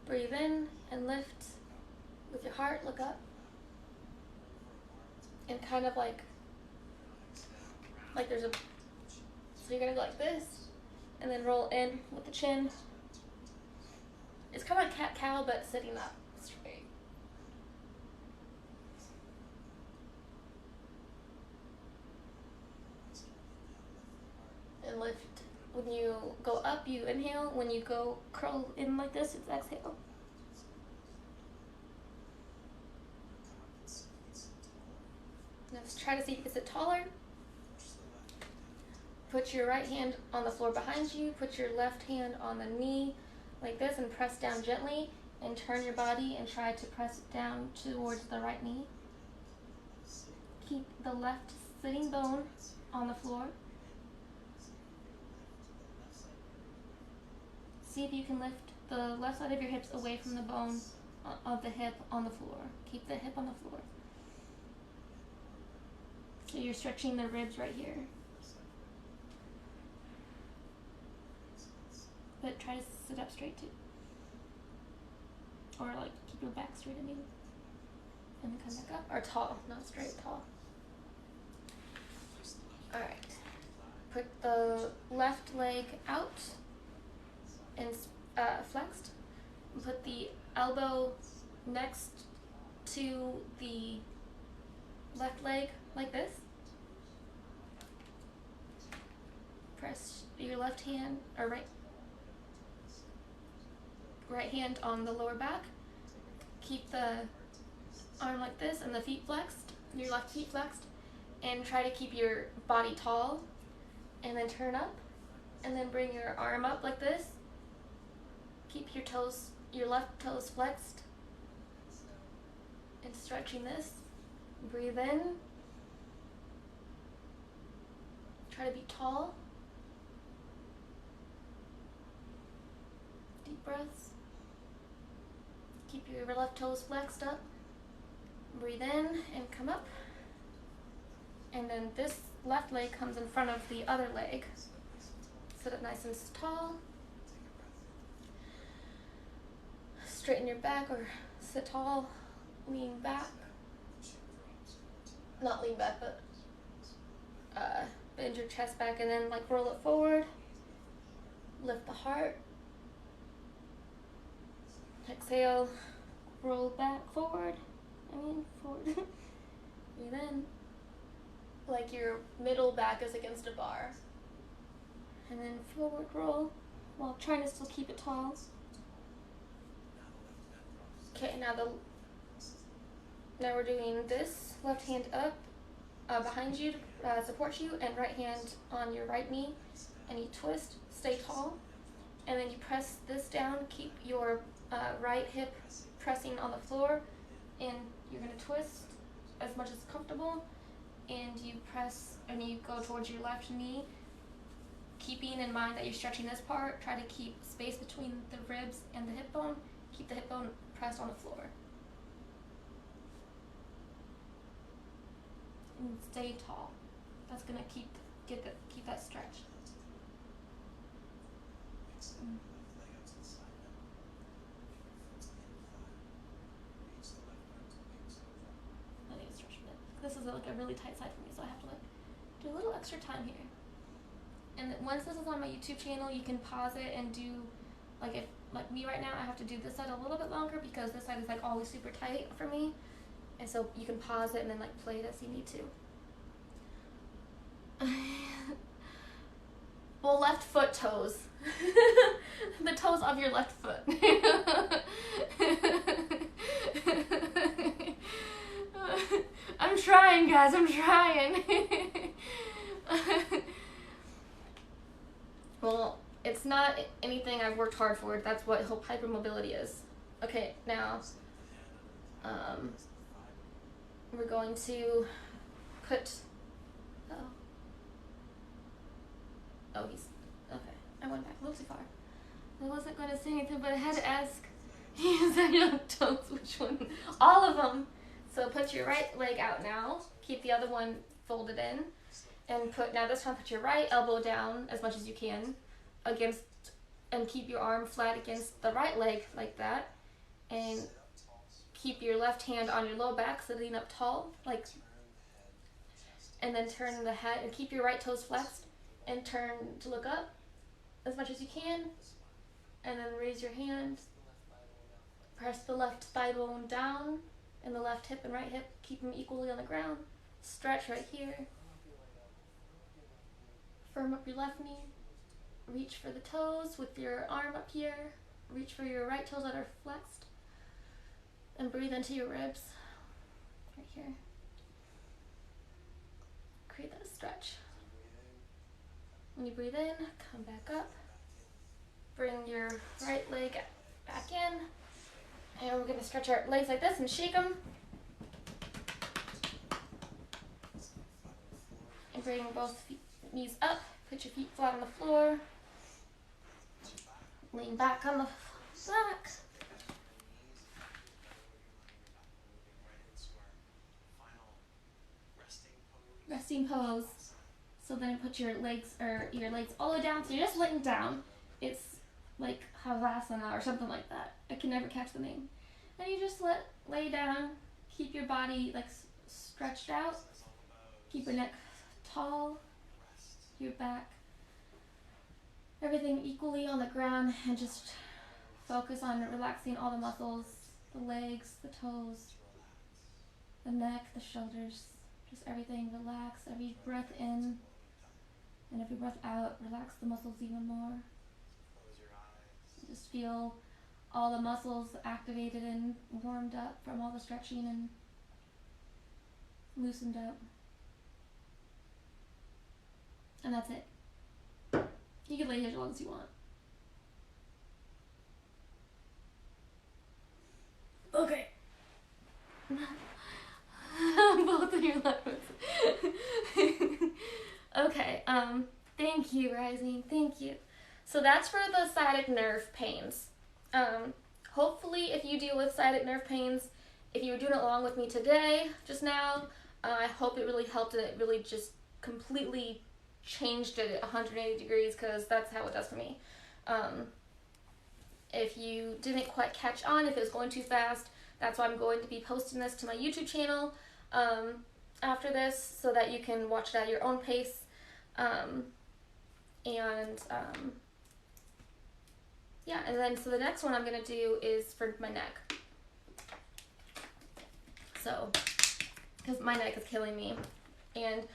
Breathe in and lift with your heart. Look up, and kind of like there's a. So you're gonna go like this, and then roll in with the chin. It's kind of like cat-cow, but sitting up straight. And lift. When you go up, you inhale. When you go curl in like this, it's exhale. Now let's try to see if you can sit taller. Put your right hand on the floor behind you, put your left hand on the knee like this and press down gently and turn your body and try to press it down towards the right knee. Keep the left sitting bone on the floor. See if you can lift the left side of your hips away from the bone of the hip on the floor. Keep the hip on the floor. So you're stretching the ribs right here. But try to sit up straight too. Or like keep your back straight, I mean. And then come back up. Or tall, not straight, tall. Alright. Put the left leg out and flexed. And put the elbow next to the left leg like this. Press your left hand or right hand on the lower back. Keep the arm like this and the feet flexed, your left feet flexed, and try to keep your body tall and then turn up and then bring your arm up like this. Keep your left toes flexed and stretching this. Breathe in. Try to be tall. Deep breaths. Keep your left toes flexed up. Breathe in and come up. And then this left leg comes in front of the other leg. Sit up nice and tall. Straighten your back or sit tall. Lean back. Not lean back, but bend your chest back and then like roll it forward. Lift the heart. Exhale, roll back forward. Forward. Breathe in. Like your middle back is against a bar. And then forward roll while trying to still keep it tall. Okay, now we're doing this. Left hand up behind you to support you, and right hand on your right knee. And you twist, stay tall. And then you press this down, keep your right hip pressing on the floor, and you're going to twist as much as comfortable, and you press and you go towards your left knee, keeping in mind that you're stretching this part. Try to keep space between the ribs and the hip bone. Keep the hip bone pressed on the floor. And stay tall. That's going to keep that stretch. This is like a really tight side for me, so I have to like do a little extra time here. And once this is on my YouTube channel, you can pause it and do like me right now, I have to do this side a little bit longer because this side is like always super tight for me. And so you can pause it and then like play it as you need to. Well, left foot toes. The toes of your left foot. I'm trying, guys. I'm trying. Well, it's not anything I've worked hard for. That's what hypermobility is. Okay, now we're going to put. Oh, he's okay. I went back a little too far. I wasn't going to say anything, but I had to ask. He said your toes. Which one? All of them. So put your right leg out now. Keep the other one folded in, and now this time put your right elbow down as much as you can, and keep your arm flat against the right leg like that, and keep your left hand on your low back, sitting up tall, and then turn the head and keep your right toes flexed, and turn to look up as much as you can, and then raise your hand. Press the left thigh bone down, and the left hip and right hip, keep them equally on the ground. Stretch right here. Firm up your left knee. Reach for the toes with your arm up here. Reach for your right toes that are flexed. And breathe into your ribs. Right here. Create that stretch. When you breathe in, come back up. back in. Bring your Let's right leg back relax. in. Shake. And we're going to stretch our legs like this and shake them. Hands flat on the floor. And bring both knees up. Put your feet flat on the floor. Breathe into your back. Lean back on the back. Bend your knees and your belly when you're lying on your back. And moving right into our final resting pose. Resting pose. So then put your legs all the way down. So you're just laying down. It's like Havasana or something like that. I can never catch the name. And you just lay down. Keep your body like stretched out. Keep your neck tall. Your back. Everything equally on the ground, and just focus on relaxing all the muscles, the legs, the toes, the neck, the shoulders, just everything. Relax every breath in, and every breath out. Relax the muscles even more. Just feel all the muscles activated and warmed up from all the stretching and loosened up. And that's it. You can lay here as long as you want. Okay. Both of your legs. Okay, thank you, Rising. Thank you. So that's for the sciatic nerve pains. Hopefully, if you deal with sciatic nerve pains, if you were doing it along with me today, just now, I hope it really helped and it really just completely changed it 180 degrees, because that's how it does for me. If you didn't quite catch on, if it was going too fast, that's why I'm going to be posting this to my YouTube channel after this, so that you can watch it at your own pace. Yeah, and then so the next one I'm going to do is for my neck. So, because my neck is killing me. And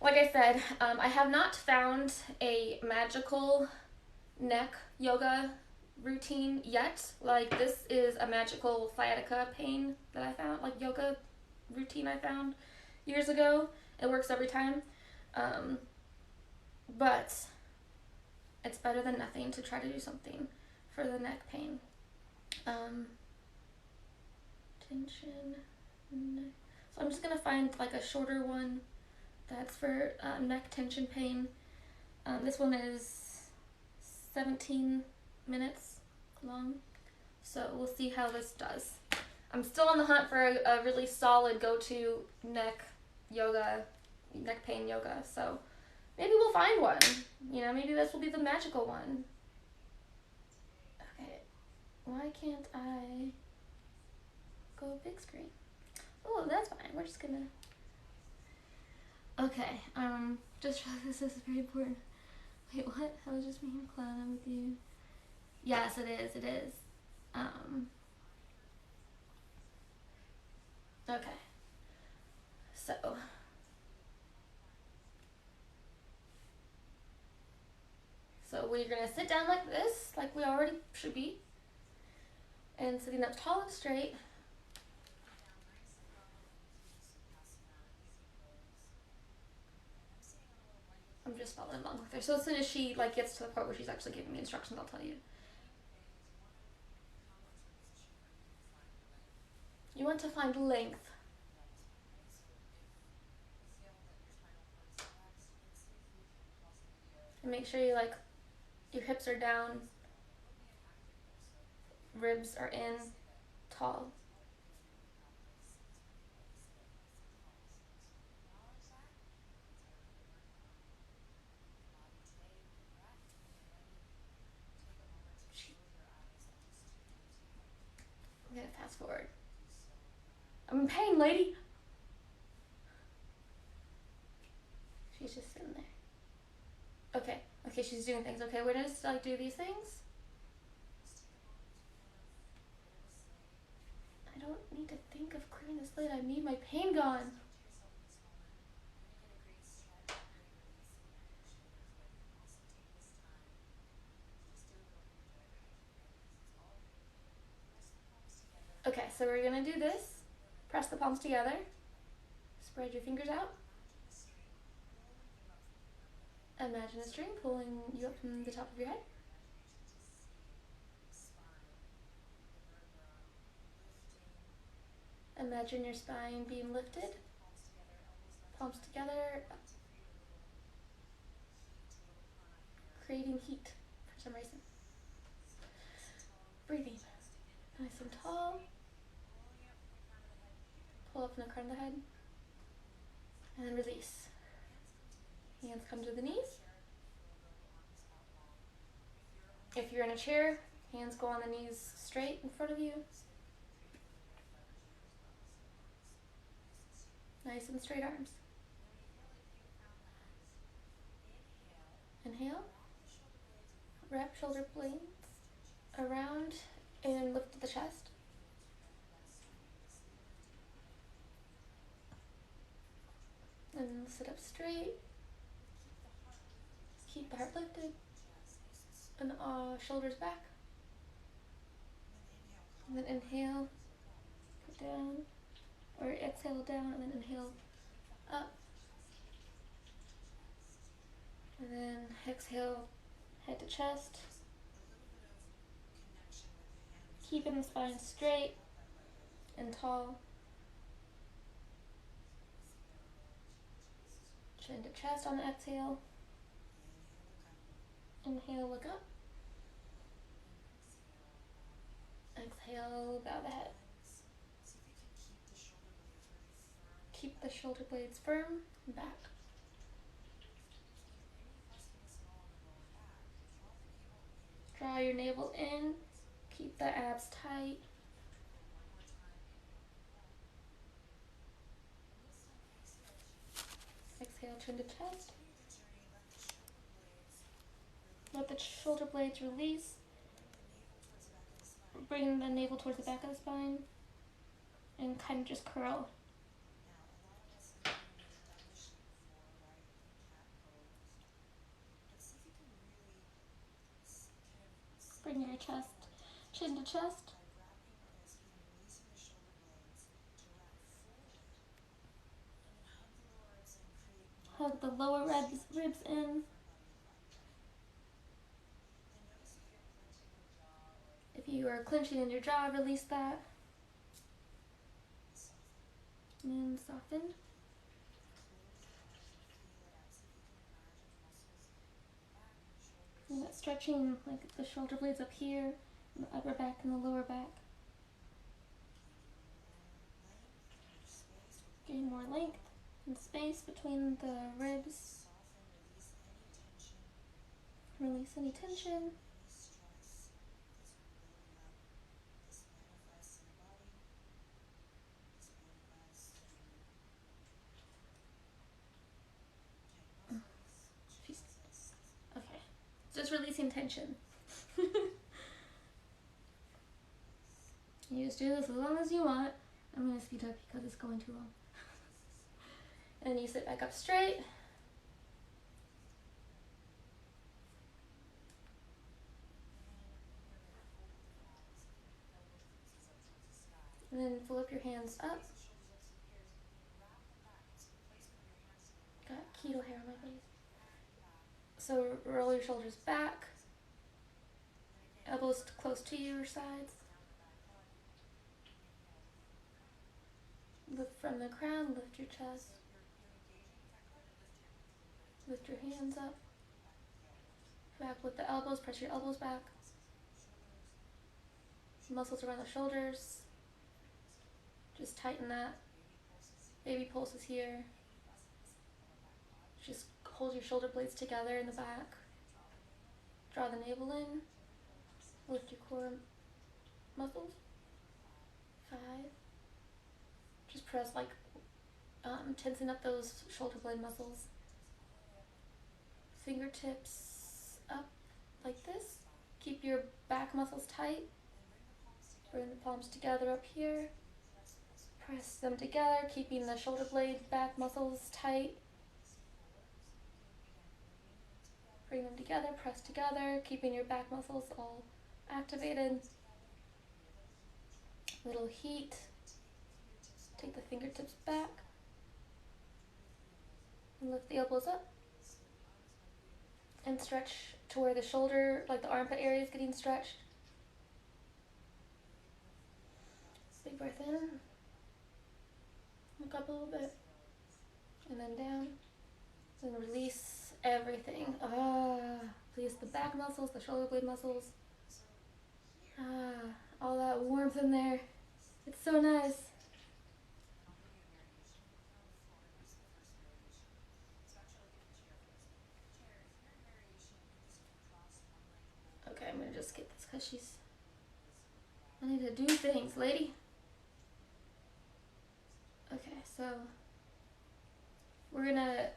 like I said, I have not found a magical neck yoga routine yet. Like, this is a magical sciatica pain that I found, like yoga routine I found years ago. It works every time. But it's better than nothing to try to do something for the neck pain. Tension, neck. So I'm just gonna find like a shorter one that's for neck tension pain. This one is 17 minutes long, so we'll see how this does. I'm still on the hunt for a really solid go-to neck pain yoga, so maybe we'll find one. You know, maybe this will be the magical one. Okay, why can't I go big screen? Oh, that's fine. We're just gonna... Okay, just this is very important. Wait, what? I was just being a clown. I'm with you. Yes, it is. It is. Okay. So we're gonna sit down like this, like we already should be, and sitting up tall and straight. I'm just following along with her. So as soon as she like gets to the part where she's actually giving me instructions, I'll tell you. You want to find length. And make sure you like your hips are down, ribs are in, tall. I'm gonna fast forward. I'm in pain, lady. She's just sitting there. Okay, she's doing things. Okay, we're gonna just like do these things. I don't need to think of clearing the slate. I need my pain gone. Okay, so we're gonna do this. Press the palms together. Spread your fingers out. Imagine a string pulling you up from the top of your head. Imagine your spine being lifted, palms together, creating heat for some reason. Breathing nice and tall. Pull up from the crown of the head. And then release. Hands come to the knees. If you're in a chair, hands go on the knees straight in front of you. Nice and straight arms. Inhale. Wrap shoulder blades around and lift the chest. And sit up straight. Keep the heart lifted. And shoulders back. And then inhale, put down, or exhale down, and then inhale up. And then exhale, head to chest. Keeping the spine straight and tall. Chin to chest on the exhale. Inhale, look up. Exhale, bow the head. Keep the shoulder blades firm and back. Draw your navel in. Keep the abs tight. Exhale, chin to chest. Let the shoulder blades release. Bring the navel towards the back of the spine. And kind of just curl. Bring your chest, chin to chest. Hug the lower ribs in. If you are clenching in your jaw, release that. And soften. And that stretching, like the shoulder blades up here, and the upper back and the lower back. Gain more length and space between the ribs. Release any tension. Okay, just releasing tension. You just do this as long as you want. I'm going to speed up because it's going too long. And you sit back up straight. And then pull up your hands up. Got keto hair on my face. So roll your shoulders back. Elbows close to your sides. Lift from the crown, lift your chest. Lift your hands up. Back with the elbows, press your elbows back. Muscles around the shoulders. Just tighten that. Baby pulses here. Just hold your shoulder blades together in the back. Draw the navel in. Lift your core muscles. 5. Just press like tensing up those shoulder blade muscles. Fingertips up like this. Keep your back muscles tight. Bring the palms together up here. Press them together, keeping the shoulder blade back muscles tight. Bring them together, press together, keeping your back muscles all activated. Little heat. Take the fingertips back. And lift the elbows up. and stretch to where the shoulder, like the armpit area, is getting stretched. Big breath in. Look up a little bit. And then down. Then release everything. Release the back muscles, the shoulder blade muscles. All that warmth in there. It's so nice. Okay, I'm gonna just get this because I need to do things, lady. Okay, so we're gonna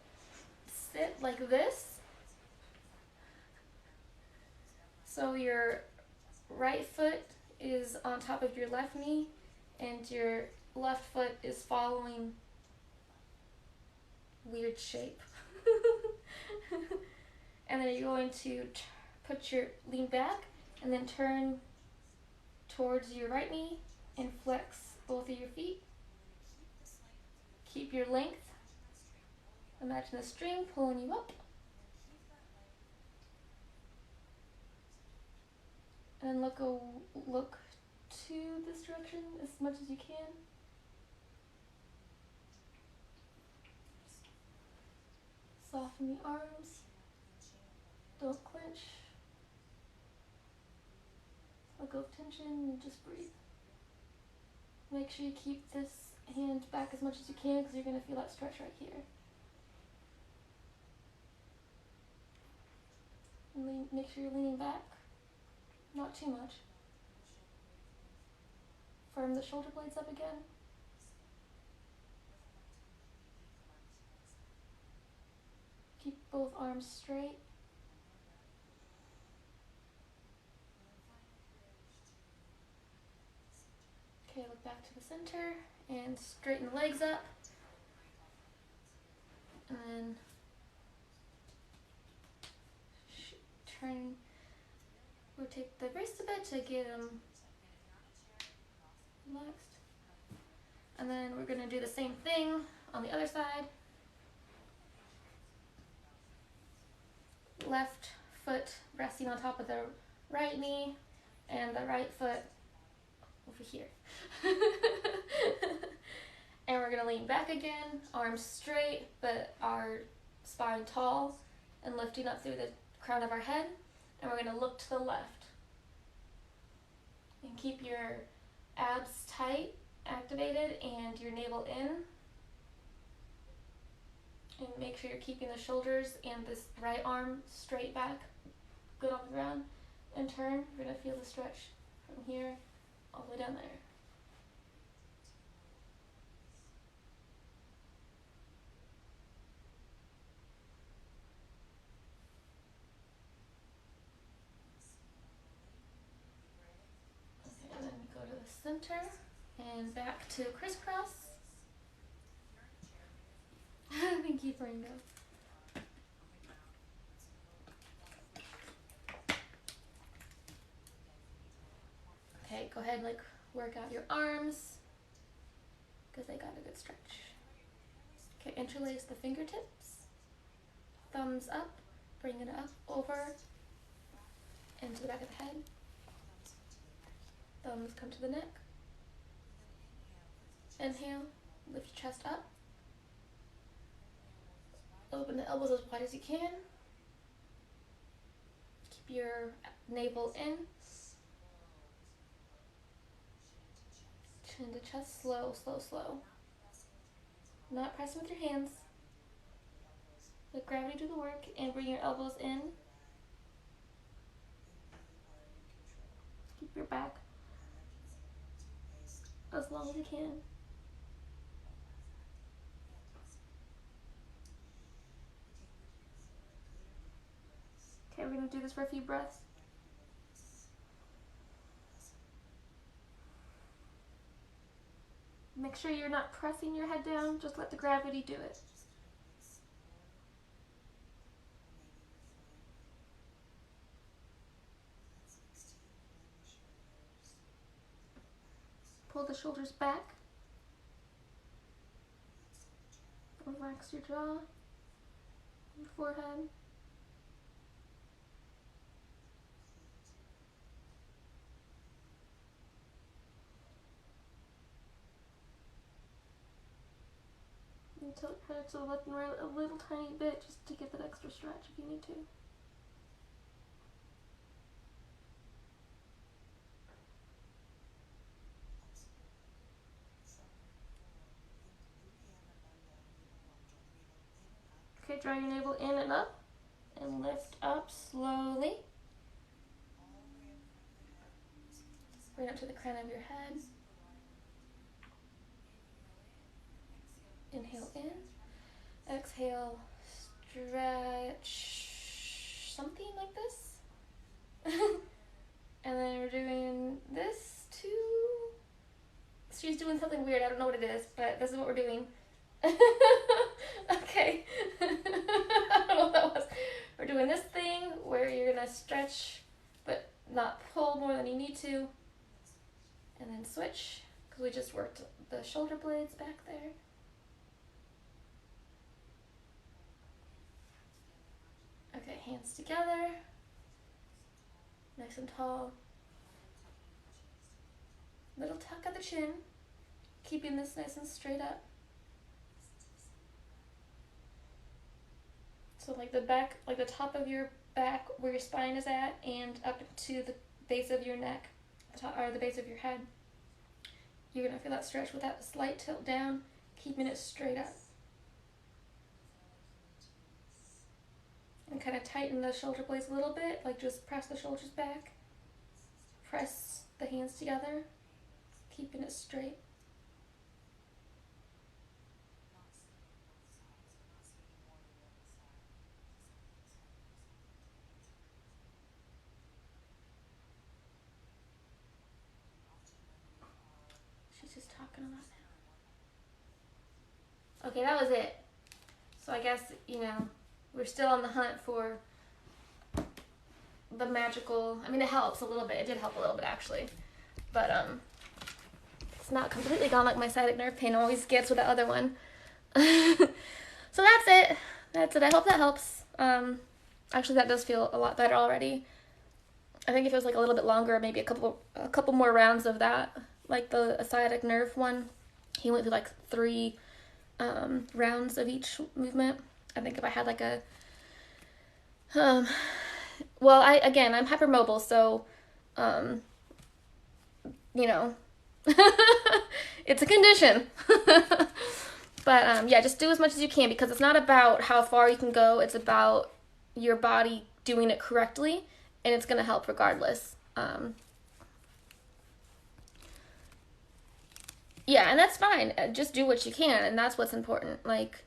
sit like this. So your right foot is on top of your left knee and your left foot is following weird shape. And then you're going to lean back and then turn towards your right knee and flex both of your feet. Keep your length. Imagine the string pulling you up. And then look to this direction as much as you can. Soften the arms. Don't clench. Let go of tension and just breathe. Make sure you keep this hand back as much as you can because you're going to feel that stretch right here. And make sure you're leaning back. Not too much. Firm the shoulder blades up again. Keep both arms straight. Okay, look back to the center and straighten the legs up. And then rotate the wrist a bit to get them relaxed. And then we're going to do the same thing on the other side. Left foot resting on top of the right knee and the right foot over here. And we're going to lean back again, arms straight, but our spine tall and lifting up through the crown of our head. And we're going to look to the left. And keep your abs tight, activated, and your navel in. And make sure you're keeping the shoulders and this right arm straight back, good on the ground. And turn, you're going to feel the stretch from here all the way down there. Okay, and then go to the center and back to crisscross. Thank you, Ringo. Okay, go ahead and work out your arms because they got a good stretch. Okay, interlace the fingertips. Thumbs up, bring it up over into the back of the head. Thumbs come to the neck. Inhale, lift your chest up. Open the elbows as wide as you can. Keep your navel in. Chin to chest, slow, slow, slow. Not pressing with your hands. Let gravity do the work and bring your elbows in. Keep your back as long as you can. Okay, we're going to do this for a few breaths. Make sure you're not pressing your head down, just let the gravity do it. Pull the shoulders back. Relax your jaw, your forehead. And tilt your head to the left and right a little tiny bit just to get that extra stretch if you need to. Okay, draw your navel in and up, and lift up slowly. Right up to the crown of your head. Inhale in. Exhale, stretch something like this. And then we're doing this too. She's doing something weird. I don't know what it is, but this is what we're doing. Okay. I don't know what that was. We're doing this thing where you're going to stretch, but not pull more than you need to. And then switch, because we just worked the shoulder blades back there. Okay, hands together. Nice and tall. Little tuck at the chin. Keeping this nice and straight up. So like the back, like the top of your back where your spine is at, and up to the base of your neck, or the base of your head. You're gonna feel that stretch with that slight tilt down, keeping it straight up. And kind of tighten the shoulder blades a little bit, like just press the shoulders back. Press the hands together, keeping it straight. She's just talking a lot now. Okay, that was it. So I guess, we're still on the hunt for the magical, I mean, it helps a little bit. It did help a little bit, actually. But, it's not completely gone like my sciatic nerve pain always gets with that other one. So that's it. That's it. I hope that helps. Actually, that does feel a lot better already. I think if it was like a little bit longer, maybe a couple more rounds of that, like the sciatic nerve one, he went through like 3 rounds of each movement. I think if I had like a, I'm hypermobile, so, it's a condition. But, yeah, just do as much as you can, because it's not about how far you can go. It's about your body doing it correctly, and it's going to help regardless. Yeah, and that's fine. Just do what you can, and that's what's important. Like,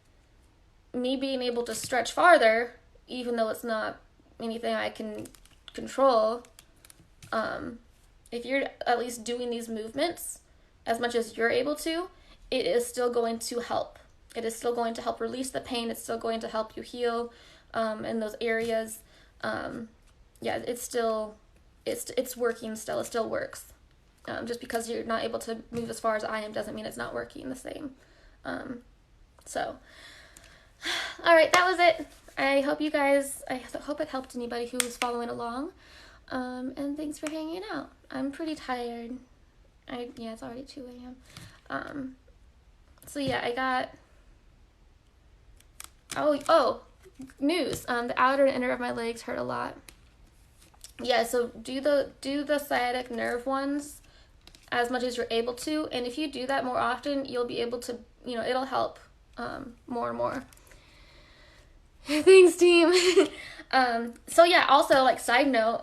me being able to stretch farther, even though it's not anything I can control, if you're at least doing these movements as much as you're able to, it is still going to help. It is still going to help release the pain. It's still going to help you heal in those areas. It's working still. It still works. Just because you're not able to move as far as I am doesn't mean it's not working the same. All right, that was it. I hope it helped anybody who was following along. And thanks for hanging out. I'm pretty tired. It's already 2 a.m. I got, news. The outer and inner of my legs hurt a lot. Yeah, so do the sciatic nerve ones as much as you're able to, and if you do that more often, you'll be able to, it'll help more and more. Thanks, team. Also, like, side note,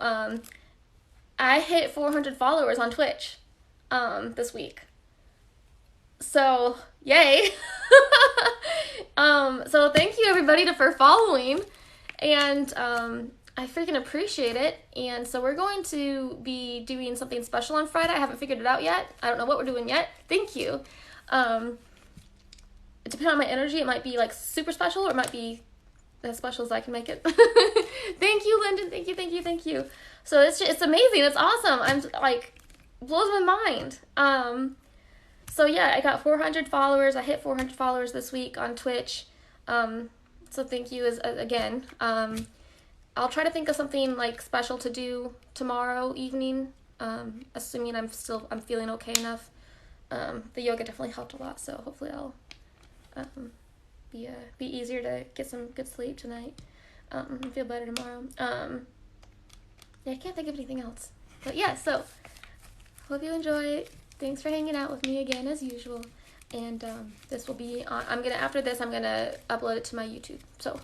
I hit 400 followers on Twitch this week. So, yay. So thank you, everybody, for following, and I freaking appreciate it. And so we're going to be doing something special on Friday. I haven't figured it out yet. I don't know what we're doing yet. Thank you. Depending on my energy, it might be like super special, or it might be as special as I can make it. Thank you, Lyndon. Thank you. So it's amazing. It's awesome. I'm like, blows my mind. I got 400 followers. I hit 400 followers this week on Twitch. So thank you again. I'll try to think of something like special to do tomorrow evening. Assuming I'm feeling okay enough. The yoga definitely helped a lot, so hopefully I'll be easier to get some good sleep tonight. And feel better tomorrow. Yeah, I can't think of anything else. But yeah, so hope you enjoy. Thanks for hanging out with me again as usual. And this will be on. After this I'm gonna upload it to my YouTube. So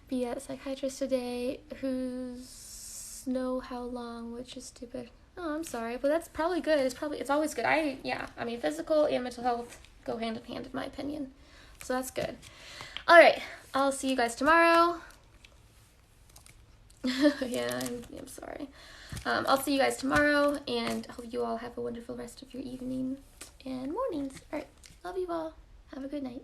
be a psychiatrist today who's know how long, which is stupid. Oh, I'm sorry, but that's probably good. It's always good. I mean, physical and mental health go hand in hand in my opinion. So that's good. All right, I'll see you guys tomorrow. Yeah, I'm sorry. I'll see you guys tomorrow, and I hope you all have a wonderful rest of your evening and mornings. All right, love you all. Have a good night.